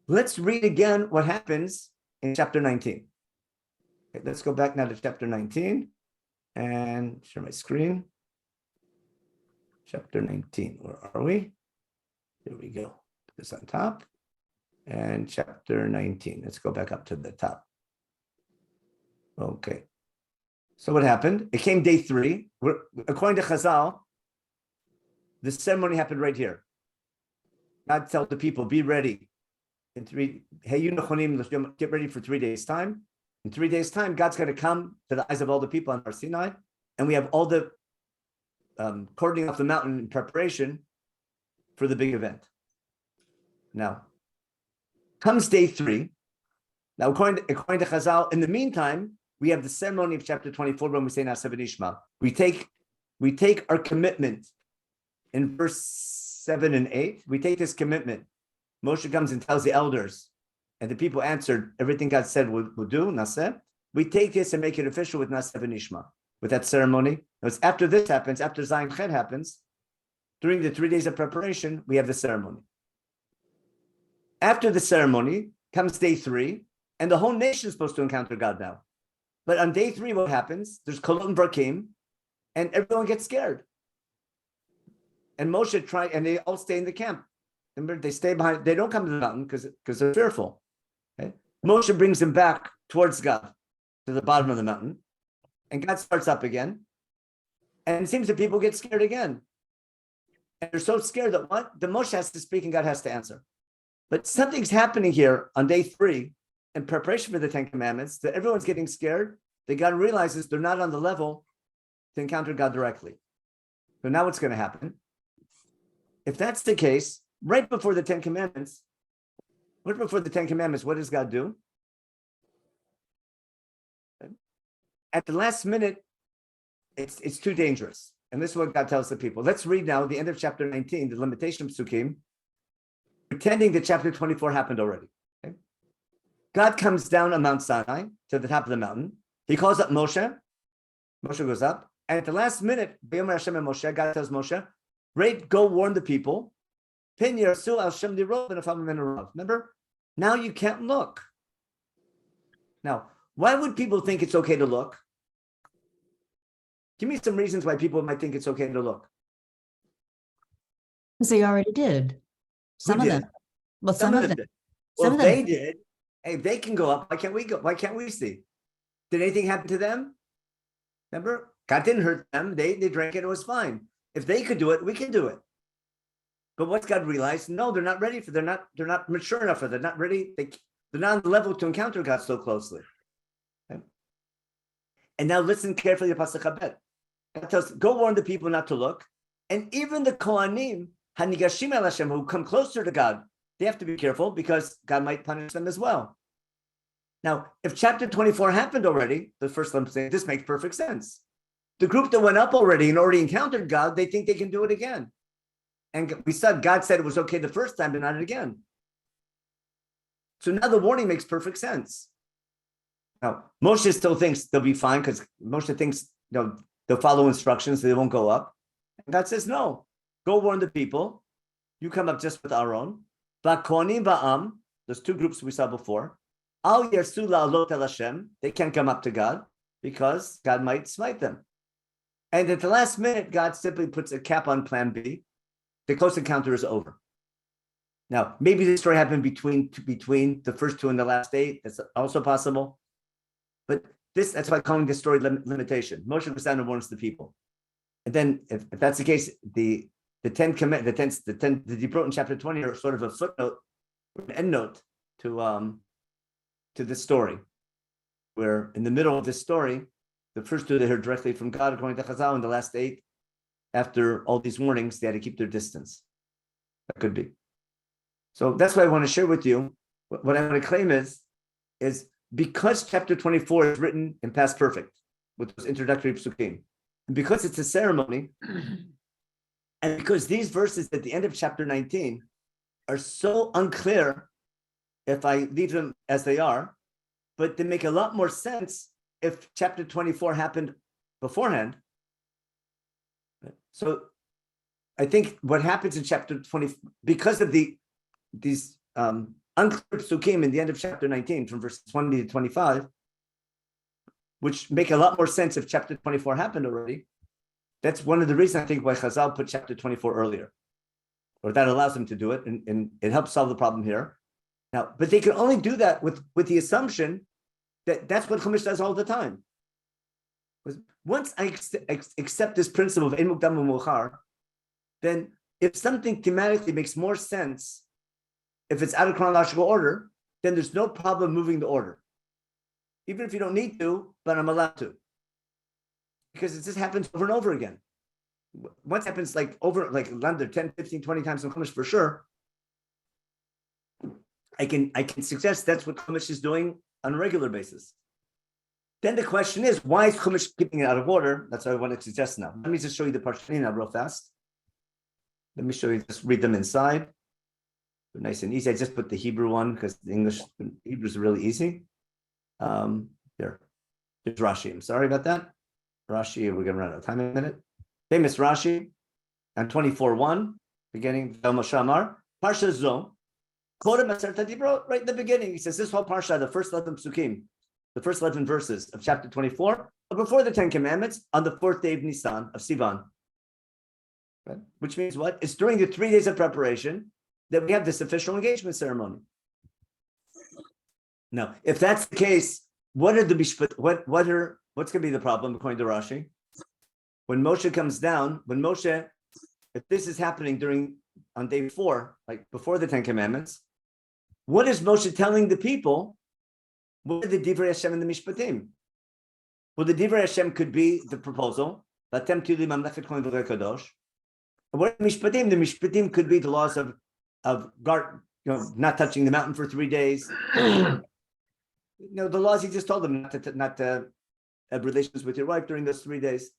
Let's read again what happens in chapter 19. Okay, let's go back now to chapter 19 and share my screen. Chapter 19, where are we? Here we go. Put this on top. And chapter 19. Let's go back up to the top. Okay. So what happened? It came day 3. According to Chazal, the ceremony happened right here. God tells the people, be ready. Get ready for 3 days' time. In 3 days' time, God's going to come to the eyes of all the people on Har Sinai, and we have all the cordoning off the mountain in preparation for the big event. Now, comes day 3. Now, according to Chazal, in the meantime, we have the ceremony of chapter 24 when we say Nasa v'nishma. We take our commitment in verse 7 and 8. We take this commitment. Moshe comes and tells the elders, and the people answered everything God said we'll do, Naseh. We take this and make it official with Nasa v'nishma. with that ceremony. It's after this happens, after Zayin Chet happens, during the 3 days of preparation, we have the ceremony. After the ceremony comes day 3, and the whole nation is supposed to encounter God now. But on day 3, what happens? There's Kolot and Brakim, and everyone gets scared. And Moshe tried, and they all stay in the camp. Remember, they stay behind, they don't come to the mountain because they're fearful. Okay? Moshe brings them back towards God, to the bottom of the mountain, and God starts up again. And it seems that people get scared again. And they're so scared that the Moshe has to speak and God has to answer. But something's happening here on day 3 in preparation for the 10 Commandments that everyone's getting scared. That God realizes they're not on the level to encounter God directly. So now what's going to happen? If that's the case, right before the 10 Commandments, what does God do? At the last minute, it's too dangerous. And this is what God tells the people. Let's read now the end of chapter 19, the limitation psukim, pretending that chapter 24 happened already. Okay? God comes down on Mount Sinai to the top of the mountain. He calls up Moshe. Moshe goes up. And at the last minute, Menachem and Moshe, God tells Moshe, go warn the people. Remember? Now you can't look. Now, why would people think it's okay to look? Give me some reasons why people might think it's okay to look. Because they already did. Some of them. Well, some of them. Did. Well, if they did, hey, if they can go up, why can't we go? Why can't we see? Did anything happen to them? Remember? God didn't hurt them. They drank it, it was fine. If they could do it, we can do it. But what's God realized? No, they're not ready for, they're not mature enough for, they're not ready, they're not on the level to encounter God so closely. Okay? And now listen carefully to Pasuk Habet. God tells, go warn the people not to look. And even the Kohanim, Hanigashim el Hashem, who come closer to God, they have to be careful because God might punish them as well. Now, if chapter 24 happened already, the first one saying this makes perfect sense. The group that went up already and already encountered God, they think they can do it again. And we said, God said it was okay the first time, but not again. So now the warning makes perfect sense. Now, Moshe still thinks they'll be fine because Moshe thinks they'll follow instructions, so they won't go up. And God says, no, go warn the people. You come up just with Aaron. Va'konim ba'am, those 2 groups we saw before. Al yersu la'alot el Hashem, they can't come up to God because God might smite them. And at the last minute, God simply puts a cap on plan B. The close encounter is over. Now, maybe the story happened between the first 2 and the last 8. That's also possible. But that's why I'm calling this story limitation. Moshe goes down and warns the people. And then if that's the case, the 10 commandments, the Dibrot in chapter 20 are sort of a footnote, an endnote to this story, where in the middle of this story, the first 2 they heard directly from God, according to Chazal, and the last 8, after all these warnings, they had to keep their distance. That could be. So that's what I want to share with you. What I want to claim is because chapter 24 is written in past perfect, with those introductory psukim, and because it's a ceremony, and because these verses at the end of chapter 19 are so unclear if I leave them as they are, but they make a lot more sense if chapter 24 happened beforehand. So I think what happens in chapter 20, because of these unclear psukim in the end of chapter 19 from verses 20 to 25, which make a lot more sense if chapter 24 happened already, that's one of the reasons I think why Chazal put chapter 24 earlier, or that allows them to do it, and it helps solve the problem here. Now, but they can only do that with the assumption that that's what Chumash does all the time. Once I accept this principle of Ein Mukdam U'Meuchar, then if something thematically makes more sense, if it's out of chronological order, then there's no problem moving the order. Even if you don't need to, but I'm allowed to. Because it just happens over and over again. Once it happens like 10, 15, 20 times in Chumash for sure, I can suggest that's what Chumash is doing on a regular basis. Then the question is, why is Chumash keeping it out of order? That's what I want to suggest now. Let me just show you the Parshanim now real fast. Let me show you, just read them inside. They're nice and easy. I just put the Hebrew one because the Hebrew is really easy. There's Rashi. I'm sorry about that. Rashi, we're going to run out of time in a minute. Famous Rashi, and 24:1, beginning Moshe Amar, Parsha Zo, quoted Maseret Dibrot right in the beginning. He says this whole Parsha, the first 11 psukim, the first 11 verses of chapter 24, are before the 10 Commandments on the 4th day of Nisan, of Sivan. Right? Which means what? It's during the 3 days of preparation that we have this official engagement ceremony. Now, if that's the case, what's going to be the problem according to Rashi? When Moshe comes down, if this is happening on day 4, like before the 10 Commandments, what is Moshe telling the people? What are the Divrei Hashem and the Mishpatim? Well, the Divrei Hashem could be the proposal. What are the Mishpatim? The Mishpatim could be the laws of not touching the mountain for 3 days. The laws he just told them not to have relations with your wife during those 3 days.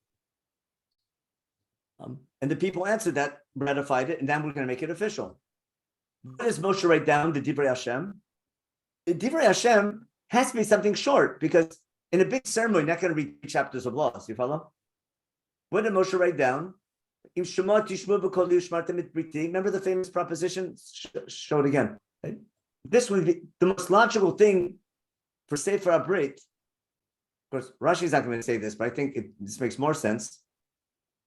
And the people answered that, ratified it, and then we're going to make it official. What does Moshe write down? The Divrei Hashem. The Divrei Hashem has to be something short, because in a big ceremony, you're not going to read 3 chapters of laws. You follow? What did Moshe write down? Remember the famous proposition? Show it again. Right? This would be the most logical thing for Sefer HaBrit. Of course, Rashi is not going to say this, but I think this makes more sense.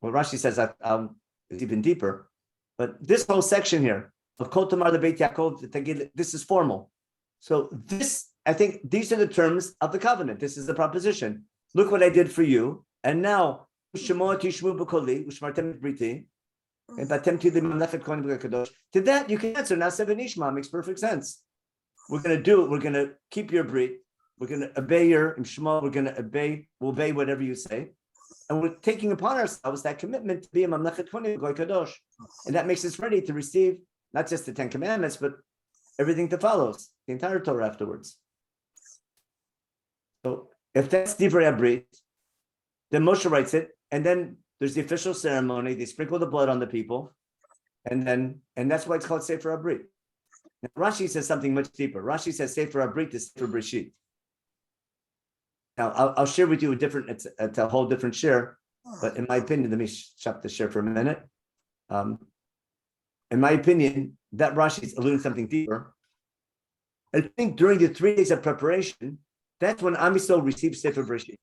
What Rashi says is even deeper. But this whole section here of Kol Tamar LeBeit Yaakov, this is formal. So I think these are the terms of the covenant. This is the proposition. Look what I did for you, and now to that you can answer. Now Seven Ishma makes perfect sense. We're going to keep your brit. We're going to obey your Shema. We'll obey whatever you say. And we're taking upon ourselves that commitment to be a Mamlechet Kohanim Goy Kadosh. And that makes us ready to receive not just the 10 Commandments, but everything that follows, the entire Torah afterwards. So if that's Divrei HaBrit, then Moshe writes it, and then there's the official ceremony. They sprinkle the blood on the people, and that's why it's called Sefer HaBrit. Now, Rashi says something much deeper. Rashi says Sefer HaBrit is Sefer Breshit. Now, I'll share with you it's a whole different share, but in my opinion, let me stop the share for a minute. In my opinion, that Rashi is alluding to something deeper. I think during the 3 days of preparation, that's when Am Yisrael receives Sefer Breshit.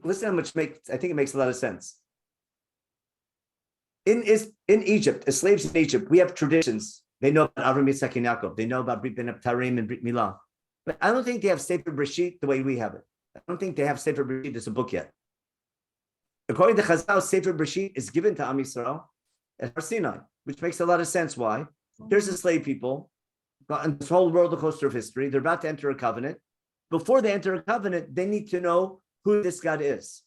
Listen how much I think it makes a lot of sense. In Egypt, as slaves in Egypt, we have traditions. They know about Avram, Yitzchak, and Yaakov. They know about Brit Ben Abtarim and Brit Milah. But I don't think they have Sefer Breshit the way we have it. I don't think they have Sefer Breshit as a book yet. According to Chazal, Sefer Breshit is given to Am Yisrael at Har Sinai, which makes a lot of sense. Why? Here's the slave people on this whole roller coaster of history. They're about to enter a covenant. Before they enter a covenant, they need to know who this God is.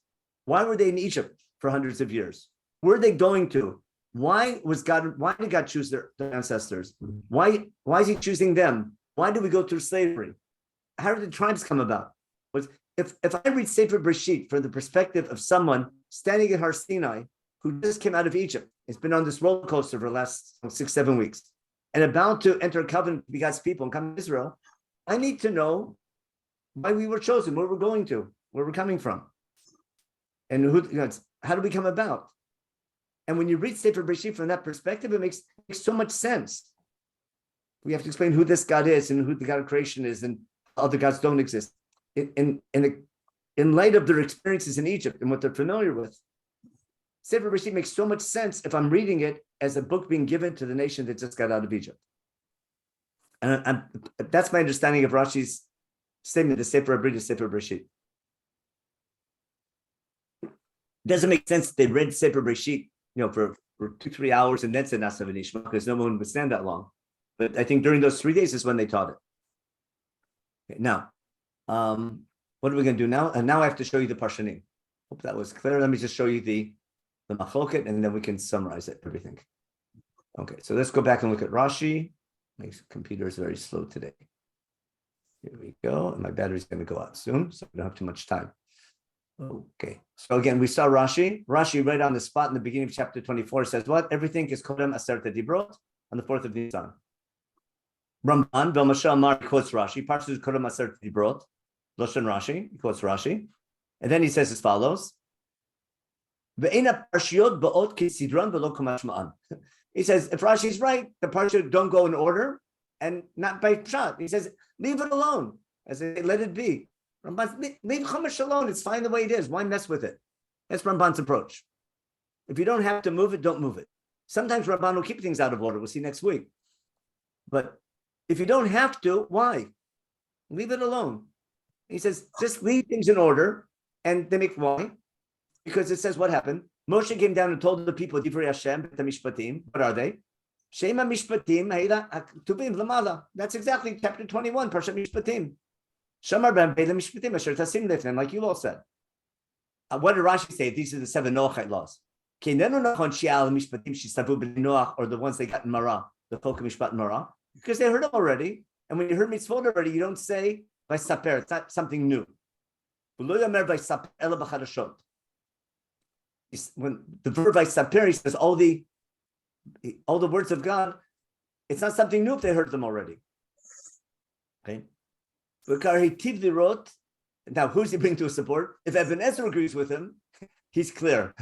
Why were they in Egypt for hundreds of years? Where are they going to? Why did God choose their ancestors? Why is he choosing them? Why did we go through slavery? How did the tribes come about? If I read Sefer Breshit from the perspective of someone standing at Har Sinai who just came out of Egypt, it's been on this roller coaster for the last 6-7 weeks, and about to enter a covenant with God's people and come to Israel, I need to know why we were chosen, where we're going to, where we're coming from, and how do we come about? And when you read Sefer Breshit from that perspective, it makes so much sense. We have to explain who this God is and who the God of creation is, and other gods don't exist. In light of their experiences in Egypt and what they're familiar with, Sefer Breshit makes so much sense if I'm reading it as a book being given to the nation that just got out of Egypt. And that's my understanding of Rashi's statement, the Sefer HaBrit is Sefer Breshit. It doesn't make sense that they read Sefer Breshit, for 2-3 hours and then said Nasa V'Nishma, because no one would stand that long. But I think during those 3 days is when they taught it. Okay, now, what are we going to do now? And now I have to show you the Parshanim. Hope that was clear. Let me just show you the Machloket, and then we can summarize everything. Okay, so let's go back and look at Rashi. My computer is very slow today. Here we go. And my battery's going to go out soon, so we don't have too much time. Okay, so again, we saw Rashi. Rashi right on the spot in the beginning of chapter 24 says what? Everything is Kodem Aseret Dibrot on the 4th of Nisan. Ramban, Moshe Amar quotes Rashi. Parshas Kodem Aseret Dibrot. Loshen Rashi, he quotes Rashi. And then he says as follows. He says, if Rashi's right, the parsha don't go in order and not by pshat. He says, leave it alone. I say, let it be. Ramban, leave Chumash alone. It's fine the way it is. Why mess with it? That's Ramban's approach. If you don't have to move it, don't move it. Sometimes Ramban will keep things out of order. We'll see next week. But if you don't have to, why? Leave it alone. He says, just leave things in order. And they make why? Because it says what happened. Moshe came down and told the people, Divrei Hashem, Mishpatim. What are they? Shema Mishpatim, Tuvim Lamala. That's exactly chapter 21, Parshat Mishpatim. Shamar Ben Beila Mishpatim, Asher Tasim Lefnem, like you all said. What did Rashi say? These are the 7 Noachite laws. Or the ones they got in Marah, the folk of Mishpat Marah, because they heard them already. And when you heard mitzvot already, you don't say by saper, it's not something new. When the verb by saper, he says all the words of God, it's not something new if they heard them already. Okay. Now, who's he bringing to his support? If Ibn Ezra agrees with him, he's clear.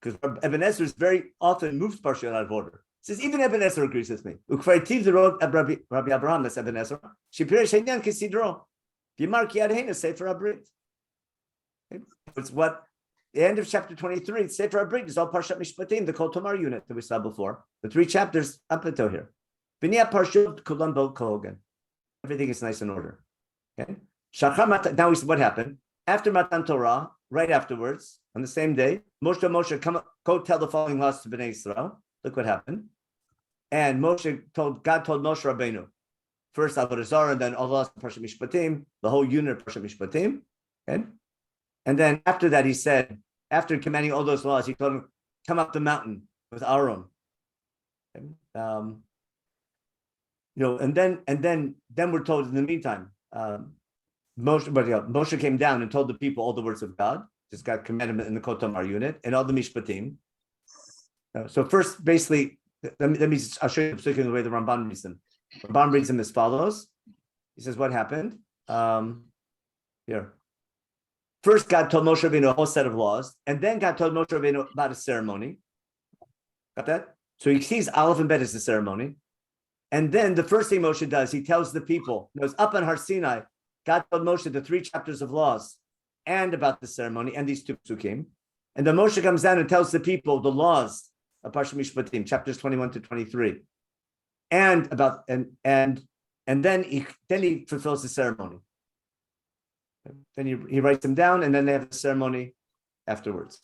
Because Ibn Ezra is very often moves partially out of order. He says, even Ibn Ezra agrees with me. Rabbi Abraham, that's Ibn Ezra. It's what the end of chapter 23, Sefer Abrit is all Parshat Mishpatim, the Kol Tomar unit that we saw before. The 3 chapters up until here. Everything is nice in order. Okay. Now what happened? After Matan Torah, right afterwards, on the same day, Moshe, go tell the following laws to Bnei Israel. Look what happened. And God told Moshe Rabbeinu, first Avodah Zarah, and then all laws of Parshat Mishpatim, the whole unit of Parshat Mishpatim. Okay? And then after that, he said, after commanding all those laws, he told him, come up the mountain with Aaron. Okay? And then we're told in the meantime, Moshe came down and told the people all the words of God. Just got commandment in the Kotamar unit and all the Mishpatim. So first, basically, I'll show you particularly the way the Ramban reads them. Ramban reads them as follows. He says, what happened? Here. First, God told Moshe Rabbeinu a whole set of laws, and then God told Moshe Rabbeinu about a ceremony. Got that? So he sees Aleph and Bet as the ceremony. And then the first thing Moshe does, he tells the people, it was up on Har Sinai, God told Moshe the 3 chapters of laws and about the ceremony and these 2 psukim. And then Moshe comes down and tells the people the laws of Parshat Mishpatim, chapters 21 to 23. And then he fulfills the ceremony. Then he writes them down, and then they have the ceremony afterwards.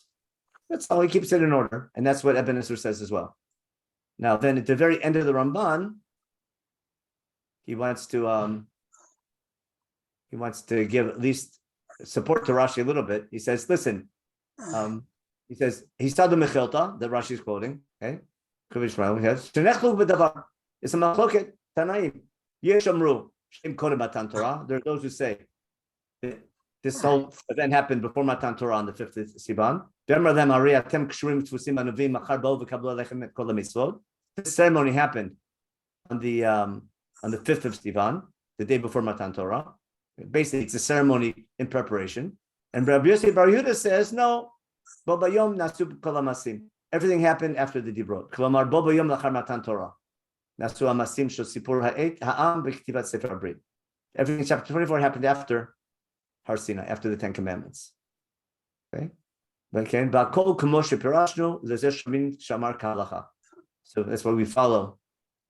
That's all. He keeps it in order, and that's what Ibn Ezra says as well. Now, then at the very end of the Ramban, he wants to give at least support to Rashi a little bit. He says, listen, he says he saw the Mechilta that Rashi is quoting. Okay, it's a machloket Tanaim. Yeshamru Shem Kodem Matan Torah. There are those who say this whole event happened before Matan Torah on the 5th of Sivan. This ceremony happened on the 5th of Sivan, the day before Matan Torah. Basically, it's a ceremony in preparation. And Rabbi Yossi Bar Yehuda says, no, everything happened after the Dibrot. Everything in chapter 24 happened after Har Sinai, after the 10 Commandments. Okay? So that's why we follow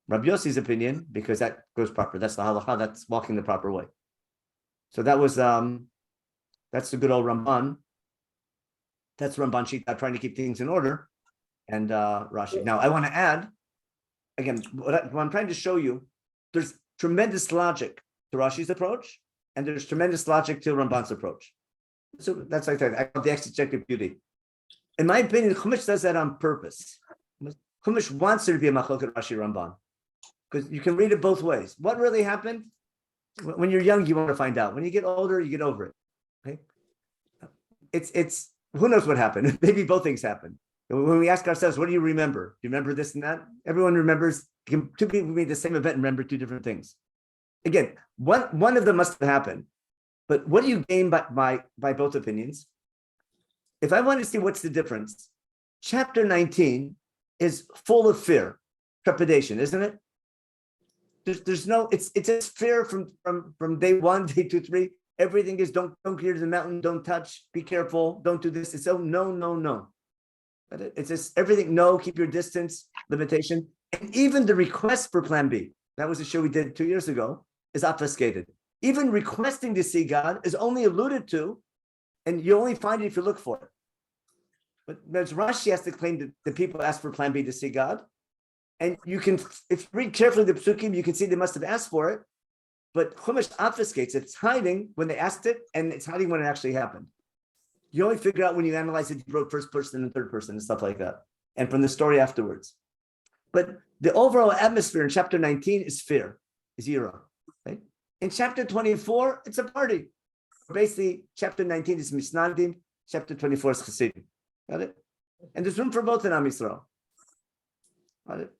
Rabbi Yossi's opinion, because that goes proper. That's the halacha, that's walking the proper way. So that was that's the good old Ramban. That's Ramban Shita, trying to keep things in order. And Rashi. Now I want to add, again, what I'm trying to show you, there's tremendous logic to Rashi's approach, and there's tremendous logic to Ramban's approach. So that's like that. I call the exegetic beauty. In my opinion, Chumash does that on purpose. Chumash wants there to be a machloket Rashi Ramban, because you can read it both ways. What really happened? When you're young, you want to find out. When you get older, you get over it. Okay? It's who knows what happened? Maybe both things happened. When we ask ourselves, what do you remember? Do you remember this and that? Everyone remembers. 2 people made the same event and remember 2 different things. Again, one of them must have happened. But what do you gain by both opinions? if I want to see what's the difference, chapter 19 is full of fear, trepidation, isn't it? There's no, it's just fear from day one, day 2, 3. Everything is don't go to the mountain, don't touch, be careful, don't do this. It's no. It's just everything, no, keep your distance, limitation. And even the request for plan B, that was a show we did 2 years ago, is obfuscated. Even requesting to see God is only alluded to, and you only find it if you look for it. But there's Rashi has to claim that the people asked for plan B to see God. And you can, if you read carefully the psukim, you can see they must have asked for it. But Chumash obfuscates it. It's hiding when they asked it, and it's hiding when it actually happened. You only figure out when you analyze it, you wrote first person and third person and stuff like that. And from the story afterwards. But the overall atmosphere in chapter 19 is fear, is yira. Right? In chapter 24, it's a party. Basically, chapter 19 is misnadim, chapter 24 is chassidim. Got it? And there's room for both in Am Yisrael. Got it?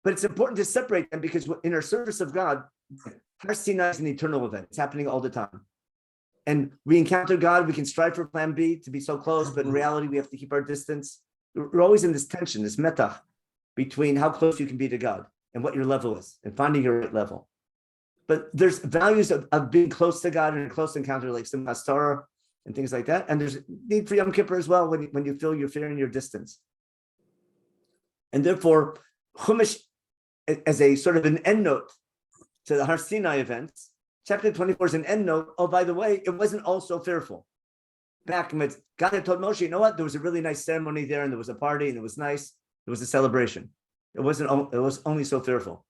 But it's important to separate them because in our service of God, Har Sinai is an eternal event. It's happening all the time. And we encounter God, we can strive for plan B to be so close, but in reality, we have to keep our distance. We're always in this tension, this metach between how close you can be to God and what your level is and finding your right level. But there's values of being close to God and a close encounter like Simchas Torah and things like that. And there's need for Yom Kippur as well when you feel your fear and your distance. And therefore, Chumash, as a sort of an end note to the Har Sinai events, chapter 24 is an end note. Oh, by the way, it wasn't all so fearful. Back when God had told Moshe, you know what? There was a really nice ceremony there, and there was a party, and it was nice. It was a celebration. It was only so fearful.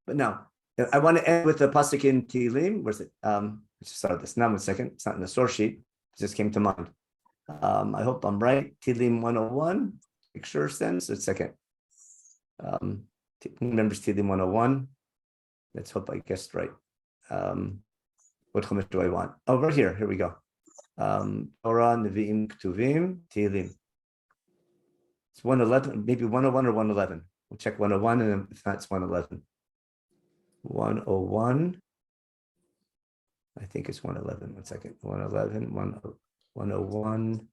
But now, I want to end with the pasuk in Tehillim. Where's it? Let's just start this. Now, 1 second. It's not in the source sheet. It just came to mind. I hope I'm right. Tehillim 101. Make sure sense. A second. Remembers Tehillim 101. Let's hope I guessed right. What chumash do I want? Oh, right here. Here we go. Torah, Nevi'im, Ketuvim, Tehillim. It's 111, maybe 101 or 111. We'll check 101, and then if not, it's 111. 101. I think it's 111. 1 second. 111, 101.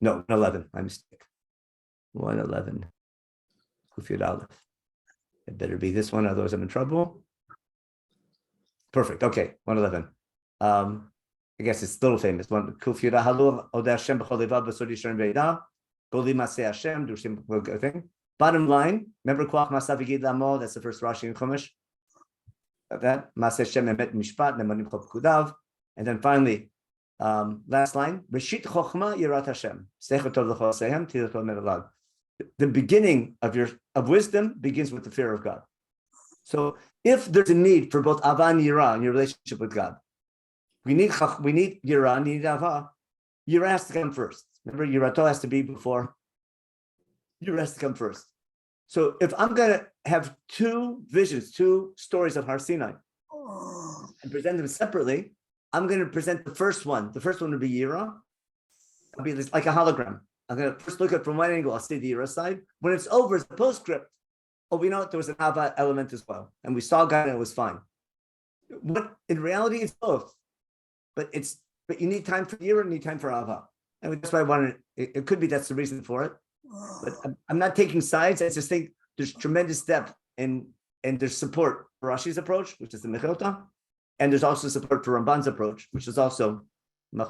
No, 111. My mistake. 111. Kufiyud Aleph. It better be this one, otherwise I'm in trouble. Perfect. Okay, 111. I guess it's a little famous. One Kufiyud Halu Odeh Hashem b'chol levav b'sod yisharim v'edah Goli Maseh Hashem Dushim thing. Bottom line, remember Koach Masav Yigid Lamo, that's the first Rashi in Chumash. That Maseh Hashem Emet Mishpat Nemanim Chol Pekudav. And then finally, last line, Reshit Chochma Yirat Hashem. Seichot Tov l'chol sehem Tilat Tov Meralav. The beginning of wisdom begins with the fear of God. So if there's a need for both Ava and Yira in your relationship with God, we need Yira and need Ava. Yira has to come first. Remember, Yirato has to be before. Yira has to come first. So if I'm going to have two visions, two stories of Har Sinai, and present them separately, I'm going to present the first one. The first one would be Yira. It'll be like a hologram. I'm going to first look at it from one angle. I'll see the Yira side. When it's over, it's the postscript. Oh, we know there was an Ava element as well. And we saw God and it was fine. But in reality, it's both. But you need time for Yira and you need time for Ava. And that's why I wanted it could be that's the reason for it. But I'm not taking sides. I just think there's tremendous depth and there's support for Rashi's approach, which is the Mechilta. And there's also support for Ramban's approach, which is also my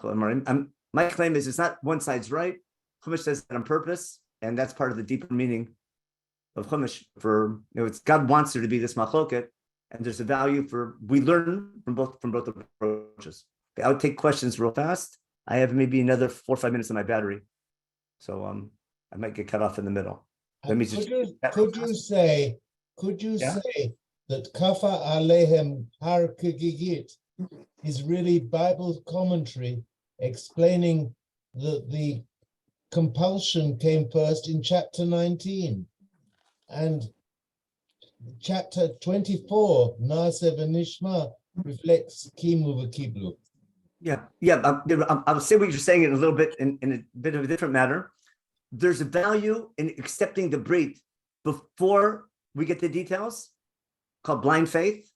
claim is it's not one side's right. Chumash says that on purpose, and that's part of the deeper meaning of Chumash. It's God wants there to be this machloket, and there's a value we learn from both approaches. Okay, I would take questions real fast. I have maybe another 4 or 5 minutes on my battery, so I might get cut off in the middle. Let me just. Could you say that Kafa Alehem Har Kegigit is really Bible commentary explaining that the compulsion came first in chapter 19 and chapter 24, Naaseh v'Nishma, reflects Kimu v'Kiblu. I'll say what you're saying in a little bit in a bit of a different manner. There's a value in accepting the brit before we get the details, called blind faith.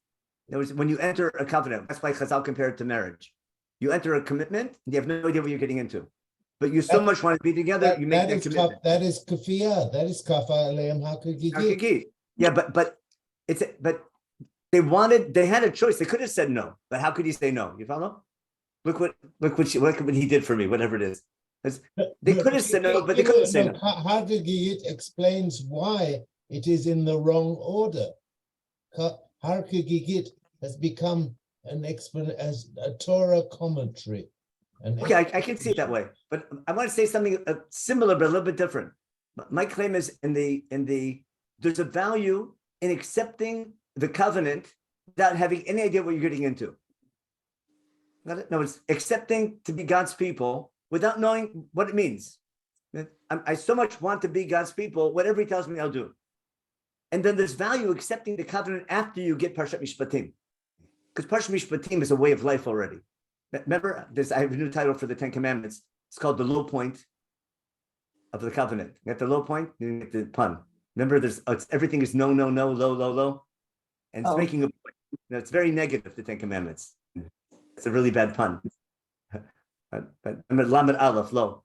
In other words, when you enter a covenant, that's why Chazal compared it to marriage. You enter a commitment, and you have no idea what you're getting into. But you so much want to be together, you make that commitment. That is kafiyah. That is kafa aleim hakagigit. Hakiki. Yeah, but they had a choice. They could have said no, but how could you say no? You follow? Look what he did for me, whatever it is. They could have said no, but they couldn't say no. Hakagigit explains why it is in the wrong order. Hakagigit has become as a Torah commentary. Okay, I can see it that way, but I want to say something similar, but a little bit different. My claim is there's a value in accepting the covenant without having any idea what you're getting into. No, it's accepting to be God's people without knowing what it means. I so much want to be God's people, whatever he tells me, I'll do. And then there's value accepting the covenant after you get Parshat Mishpatim. Because Parshat Mishpatim is a way of life already. Remember, I have a new title for the Ten Commandments. It's called the low point of the covenant. You get the low point, you get the pun. Remember, everything is no, no, no, low, low, low. And it's making a point. It's very negative, the Ten Commandments. It's a really bad pun. But Lamed Aleph, low.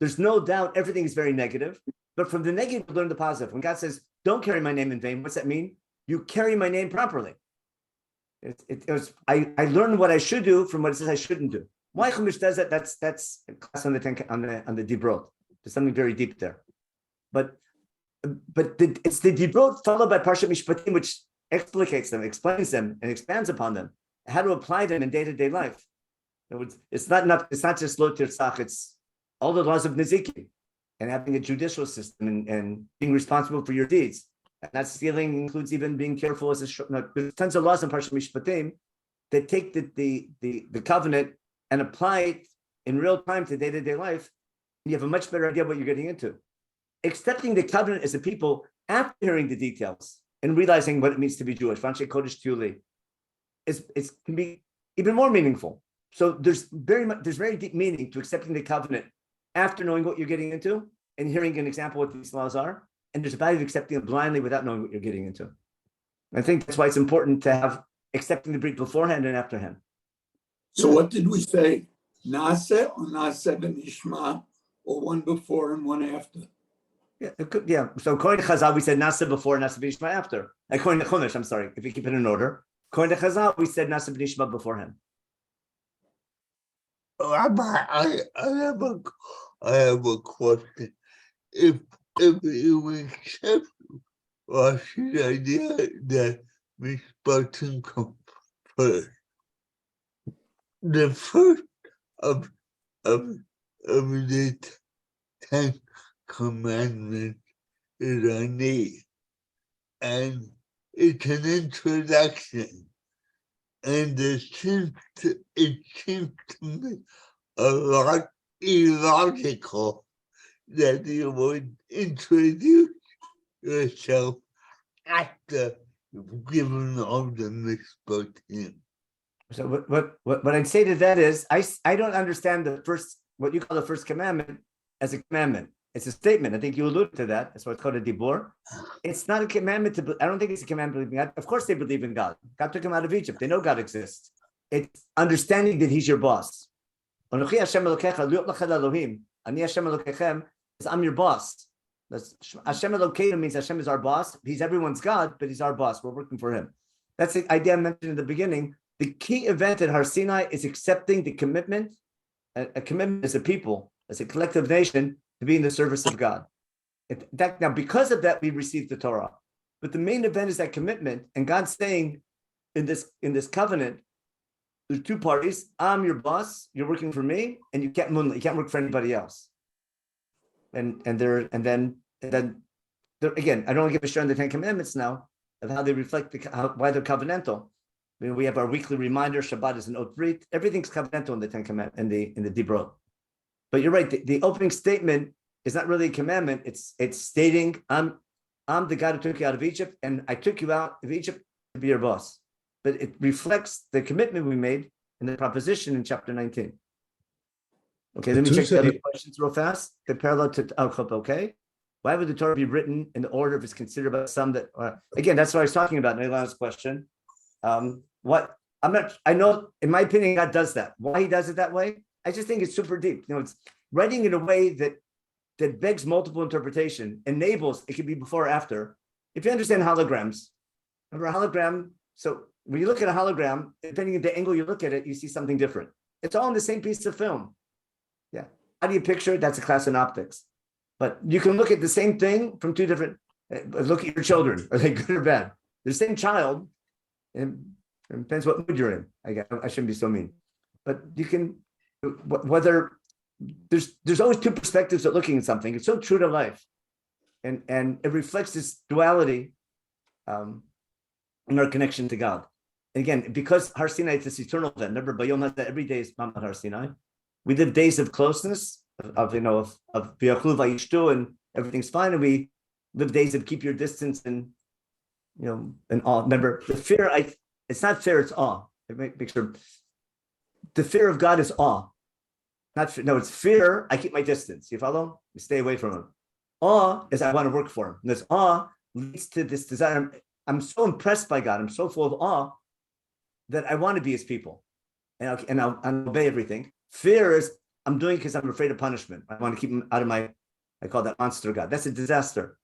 There's no doubt everything is very negative. But from the negative, learn the positive. When God says, don't carry my name in vain, what's that mean? You carry my name properly. I learned what I should do from what it says I shouldn't do. Why Chumash does that? That's a class on the Dibrot. There's something very deep there. But it's the Dibrot followed by Parshat Mishpatim, which explicates them, explains them, and expands upon them, how to apply them in day-to-day life. It's not enough. It's not just lo tirtzach. It's all the laws of Nezikin and having a judicial system and being responsible for your deeds. And that stealing includes even being careful as there's tons of laws in Parshat Mishpatim that take the covenant and apply it in real time to day-to-day life. You have a much better idea of what you're getting into. Accepting the covenant as a people after hearing the details and realizing what it means to be Jewish, Vanshe Kodesh Tiuli, can be even more meaningful. So there's very deep meaning to accepting the covenant after knowing what you're getting into and hearing an example of what these laws are. And there's a value of accepting it blindly without knowing what you're getting into. I think that's why it's important to have accepting the brit beforehand and afterhand. So what did we say? Nase or Nase v'nishma, or one before and one after? Yeah. So according to Chazal, we said Nase before, Nase v'nishma after. According to Chumash, I'm sorry, if we keep it in order. According to Chazal, we said Nase v'nishma beforehand. Rabbi, I have a question. If you accept Rashi's idea that Mishpatim come first, the first of the 10 commandments is Ani, and it's an introduction. And it seems to me a lot illogical that you would introduce yourself after you've given all the Mishpatim. So what I'd say to that is I don't understand what you call the first commandment as a commandment. It's a statement. I think you alluded to that. That's why it's called a dibor. It's not a commandment I don't think it's a commandment to believe in God. Of course they believe in God. God took them out of Egypt. They know God exists. It's understanding that he's your boss. Anochi Hashem Elokecha, li'ot lachem Elohim. Ani Hashem Elokechem is I'm your boss. Hashem Elokeinu means Hashem is our boss. He's everyone's God, but he's our boss. We're working for him. That's the idea I mentioned in the beginning. The key event at Har Sinai is accepting the commitment, a commitment as a people, as a collective nation, to be in the service of God. Now, because of that, we receive the Torah. But the main event is that commitment, and God's saying in this covenant, there's two parties. I'm your boss. You're working for me, and you can't work for anybody else. And then again, I don't want to give a share on the 10 Commandments now of how they reflect why they're covenantal. I mean, we have our weekly reminder. Shabbat is an oath brit. Everything's covenantal in the 10 Commandments in the Dibrot. But you're right. The opening statement is not really a commandment. It's stating, I'm the God who took you out of Egypt, and I took you out of Egypt to be your boss. But it reflects the commitment we made in the proposition in chapter 19. Okay, let me check the other questions real fast. The parallel to Al-Khop, okay? Why would the Torah be written in the order if it's considered by some that, again, that's what I was talking about in Elana's question. What I'm not, I know, in my opinion, God does that. Why he does it that way? I just think it's super deep. It's writing in a way that begs multiple interpretation, enables, it could be before or after. If you understand holograms, remember a hologram, so when you look at a hologram, depending on the angle you look at it, you see something different. It's all in the same piece of film. Yeah. How do you picture it? That's a class in optics. But you can look at the same thing from two different, look at your children. Are they good or bad? The same child, and it depends what mood you're in. I shouldn't be so mean. But you can, whether, there's always two perspectives at looking at something. It's so true to life. And it reflects this duality in our connection to God. And again, because Har Sinai is this eternal event. Remember, Bayom Hazeh, every day is Mamad Har Sinai. We live days of closeness, of V'yachlu V'yishtu, and everything's fine. And we live days of keep your distance and and awe. Remember, the fear, it's not fear, it's awe. Make sure the fear of God is awe. It's fear. I keep my distance. You follow? You stay away from him. Awe is I want to work for him. And this awe leads to this desire. I'm so impressed by God. I'm so full of awe that I want to be his people, and I'll obey everything. Fear is I'm doing because I'm afraid of punishment. I want to keep him out of my. I call that monster God. That's a disaster.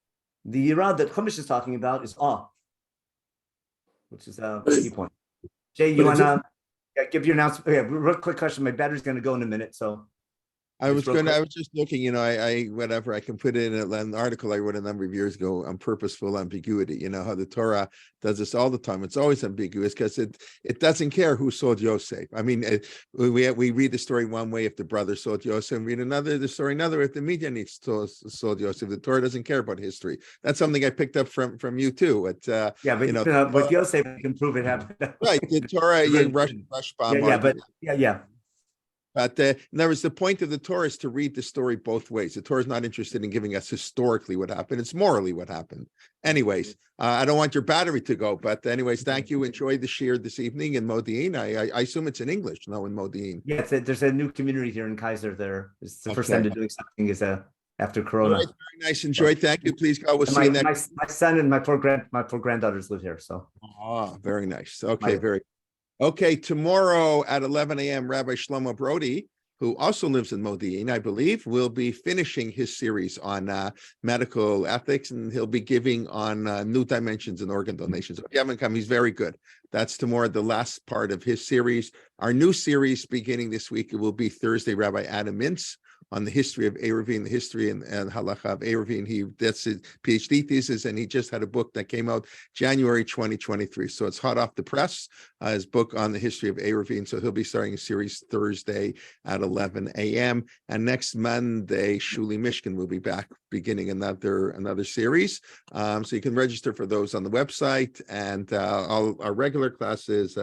The Yirah that Chumash is talking about is awe, which is a key point. Jay, you wanna give your announcement? Okay, real quick question. My battery's going to go in a minute, so. I was just looking, I whatever, I can put it in an article I wrote a number of years ago on purposeful ambiguity. How the Torah does this all the time. It's always ambiguous because it doesn't care who sold Yosef. I mean, we read the story one way if the brother sold Yosef, and read the story another if the Midianites sold Yosef. The Torah doesn't care about history. That's something I picked up from you too. With Yosef, you can prove it happened. Right, the Torah, rush bomb. Yeah. But in other words, the point of the Torah is to read the story both ways. The Torah is not interested in giving us historically what happened. It's morally what happened. Anyways, I don't want your battery to go. But anyways, thank you. Enjoy the shir this evening in Modi'in. I assume it's in English, no, in Modi'in. Yeah, there's a new community here in Kaiser there. It's the first time they're doing something after Corona. Right, very nice. Enjoy. Thank you. Please go. We'll see you next. My son and my four granddaughters live here. So. Oh, very nice. Okay, Okay, tomorrow at 11 a.m., Rabbi Shlomo Brody, who also lives in Modi'in, I believe, will be finishing his series on medical ethics, and he'll be giving on new dimensions in organ donations. If you haven't come, he's very good. That's tomorrow, the last part of his series. Our new series beginning this week, it will be Thursday, Rabbi Adam Mintz, on the history of Eruvin, the history and halacha of Eruvin. That's his PhD thesis, and he just had a book that came out January 2023. So it's hot off the press, his book on the history of Eruvin. So he'll be starting a series Thursday at 11 a.m. And next Monday, Shuli Mishkin will be back, beginning another series. So you can register for those on the website, and all our regular classes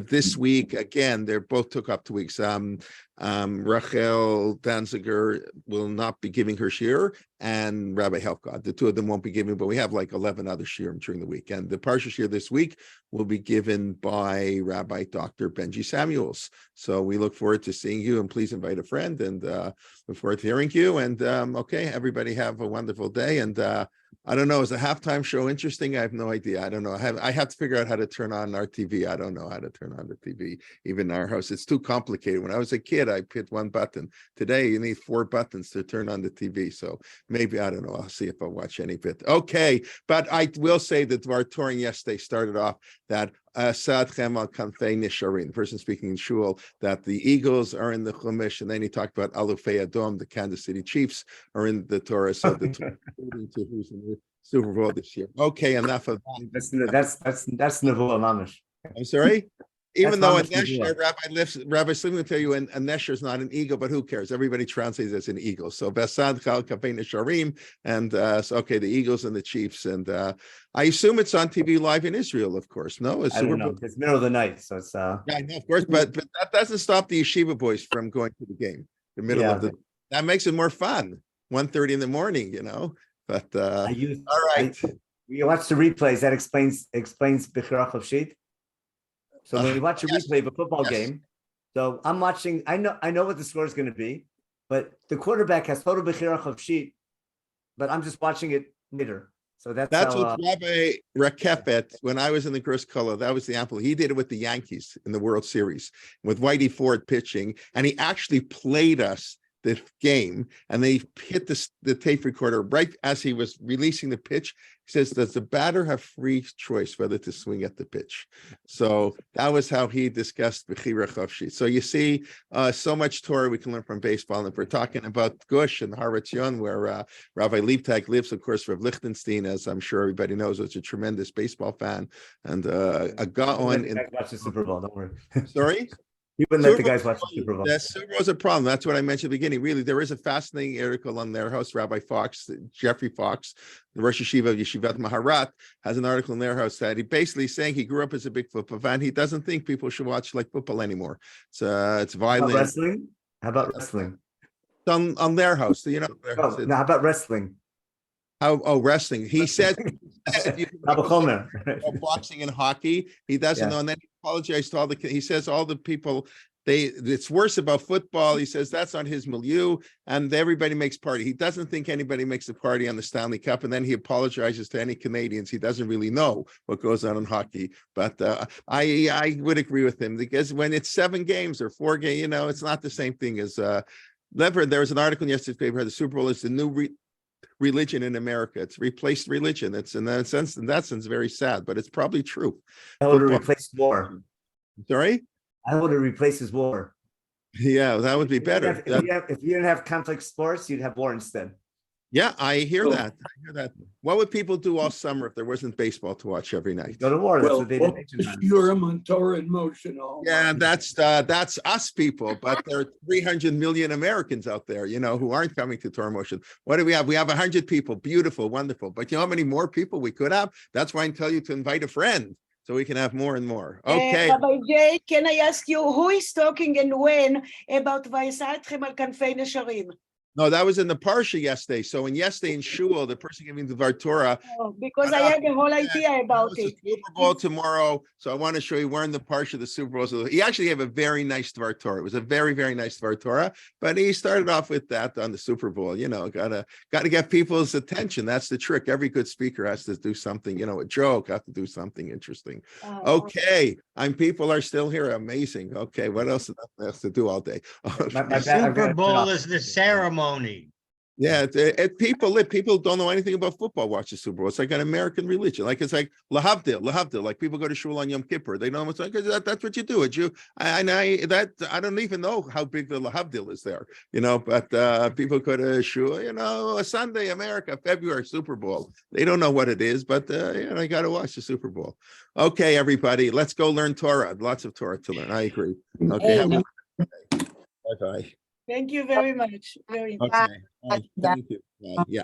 this week. Again, they both took up 2 weeks. Rachel Danziger will not be giving her shir, and Rabbi Helfgott. The two of them won't be giving, but we have like 11 other shirim during the week. And the parsha shir this week will be given by Rabbi Dr. Benji Samuels. So we look forward to seeing you, and please invite a friend, and look forward to hearing you. And okay, everybody have a wonderful day. And I don't know, is the halftime show interesting? I have no idea. I don't know. I have to figure out how to turn on our TV. I don't know how to turn on the TV, even in our house. It's too complicated. When I was a kid, I hit one button. Today, you need 4 buttons to turn on the TV. So maybe, I don't know. I'll see if I'll watch any of it. Okay, but I will say that our touring yesterday started off that the person speaking in shul, that the Eagles are in the Chumash, and then he talked about Alufei Adom, the Kansas City Chiefs are in the Torah. So the who's in the Super Bowl this year. Okay, enough of that. That's Nevuah Mamish. I'm sorry. Even though Rabbi Slim will tell you a Nesher is not an eagle, but who cares? Everybody translates it as an eagle. So Besad Chal Kafei Nesharim, and so okay, the Eagles and the Chiefs, and I assume it's on TV live in Israel, of course. No, I don't know. It's middle of the night, so it's yeah, I know, of course, but that doesn't stop the yeshiva boys from going to the game. The middle of the that makes it more fun. 1:30 in the morning, But all right, you watch the replays. That explains Bechirach of Sheet. So when you watch a replay of a football game, so I'm watching. I know what the score is going to be, but the quarterback has total Bechirach of Sheet, but I'm just watching it later. So that's That's how, what Rabbi Rakefet, when I was in the Gross Color, that was the ample. He did it with the Yankees in the World Series with Whitey Ford pitching, and he actually played us the game, and they hit the tape recorder right as he was releasing the pitch. He says, does the batter have free choice whether to swing at the pitch? So that was how he discussed Bechira Chavshi. So you see so much Torah we can learn from baseball. And if we're talking about Gush and Haratzion, where Rabbi Leibtag lives, of course, Rav Lichtenstein, as I'm sure everybody knows, was a tremendous baseball fan. And a Gaon in watch the Super Bowl, don't worry. Sorry? You wouldn't let the guys watch the Super Bowl. That Super Bowl is a problem. That's what I mentioned at the beginning. Really, there is a fascinating article on their host, Rabbi Fox, Jeffrey Fox, the Rosh Yeshiva of Yeshivat Maharat, has an article in their house that he basically saying he grew up as a big football fan. He doesn't think people should watch like football anymore. It's violent. How about wrestling? How about wrestling? On their house, you know. No, how about wrestling? Wrestling. He said boxing and hockey. He doesn't know. And then he apologized to all the. He says all the people. It's worse about football. He says that's on his milieu, and everybody makes party. He doesn't think anybody makes a party on the Stanley Cup, and then he apologizes to any Canadians. He doesn't really know what goes on in hockey. But I would agree with him, because when it's 7 games or 4 games, you know, it's not the same thing as. There was an article in yesterday's paper. The Super Bowl is the new religion in America. It's replaced religion. It's in that sense very sad, but it's probably true. How would it replace war? Sorry? How would it replace war? Yeah, that would be better. If you didn't have conflict sports, you'd have war instead. Yeah, I hear that. What would people do all summer if there wasn't baseball to watch every night? Go to war. That's Well, what they did. Purim on Torah in motion. Yeah, that's us people, but there are 300 million Americans out there, you know, who aren't coming to Torah Motion. What do we have? We have 100 people. Beautiful, wonderful. But you know how many more people we could have? That's why I tell you to invite a friend, so we can have more and more. Okay. Rabbi Jay, can I ask you, who is talking and when about Vayisa Etchem al Kanfei Nesharim? No, that was in the Parsha yesterday. So yesterday in Shul, the person giving the Dvar Torah. Because I had the whole idea about it. Super Bowl tomorrow. So I want to show you where in the Parsha the Super Bowl. So he actually gave a very nice Dvar Torah. It was a very, very nice Dvar Torah. But he started off with that on the Super Bowl. You know, gotta get people's attention. That's the trick. Every good speaker has to do something, you know, a joke, have to do something interesting. Okay. People are still here. Amazing. Okay. What else is to do all day? The Super Bowl is the ceremony. Yeah, people don't know anything about football. Watch the Super Bowl. It's like an American religion. Like it's like lahavdil. Like people go to shul on Yom Kippur. They know what's like. That's what you do. I don't even know how big the lahavdil is there. You know, but people go to shul. You know, a Sunday, America, February Super Bowl. They don't know what it is, but you know, I got to watch the Super Bowl. Okay, everybody, let's go learn Torah. Lots of Torah to learn. I agree. Okay, bye bye. Thank you very much. Very much. Okay. Thank you. Yeah.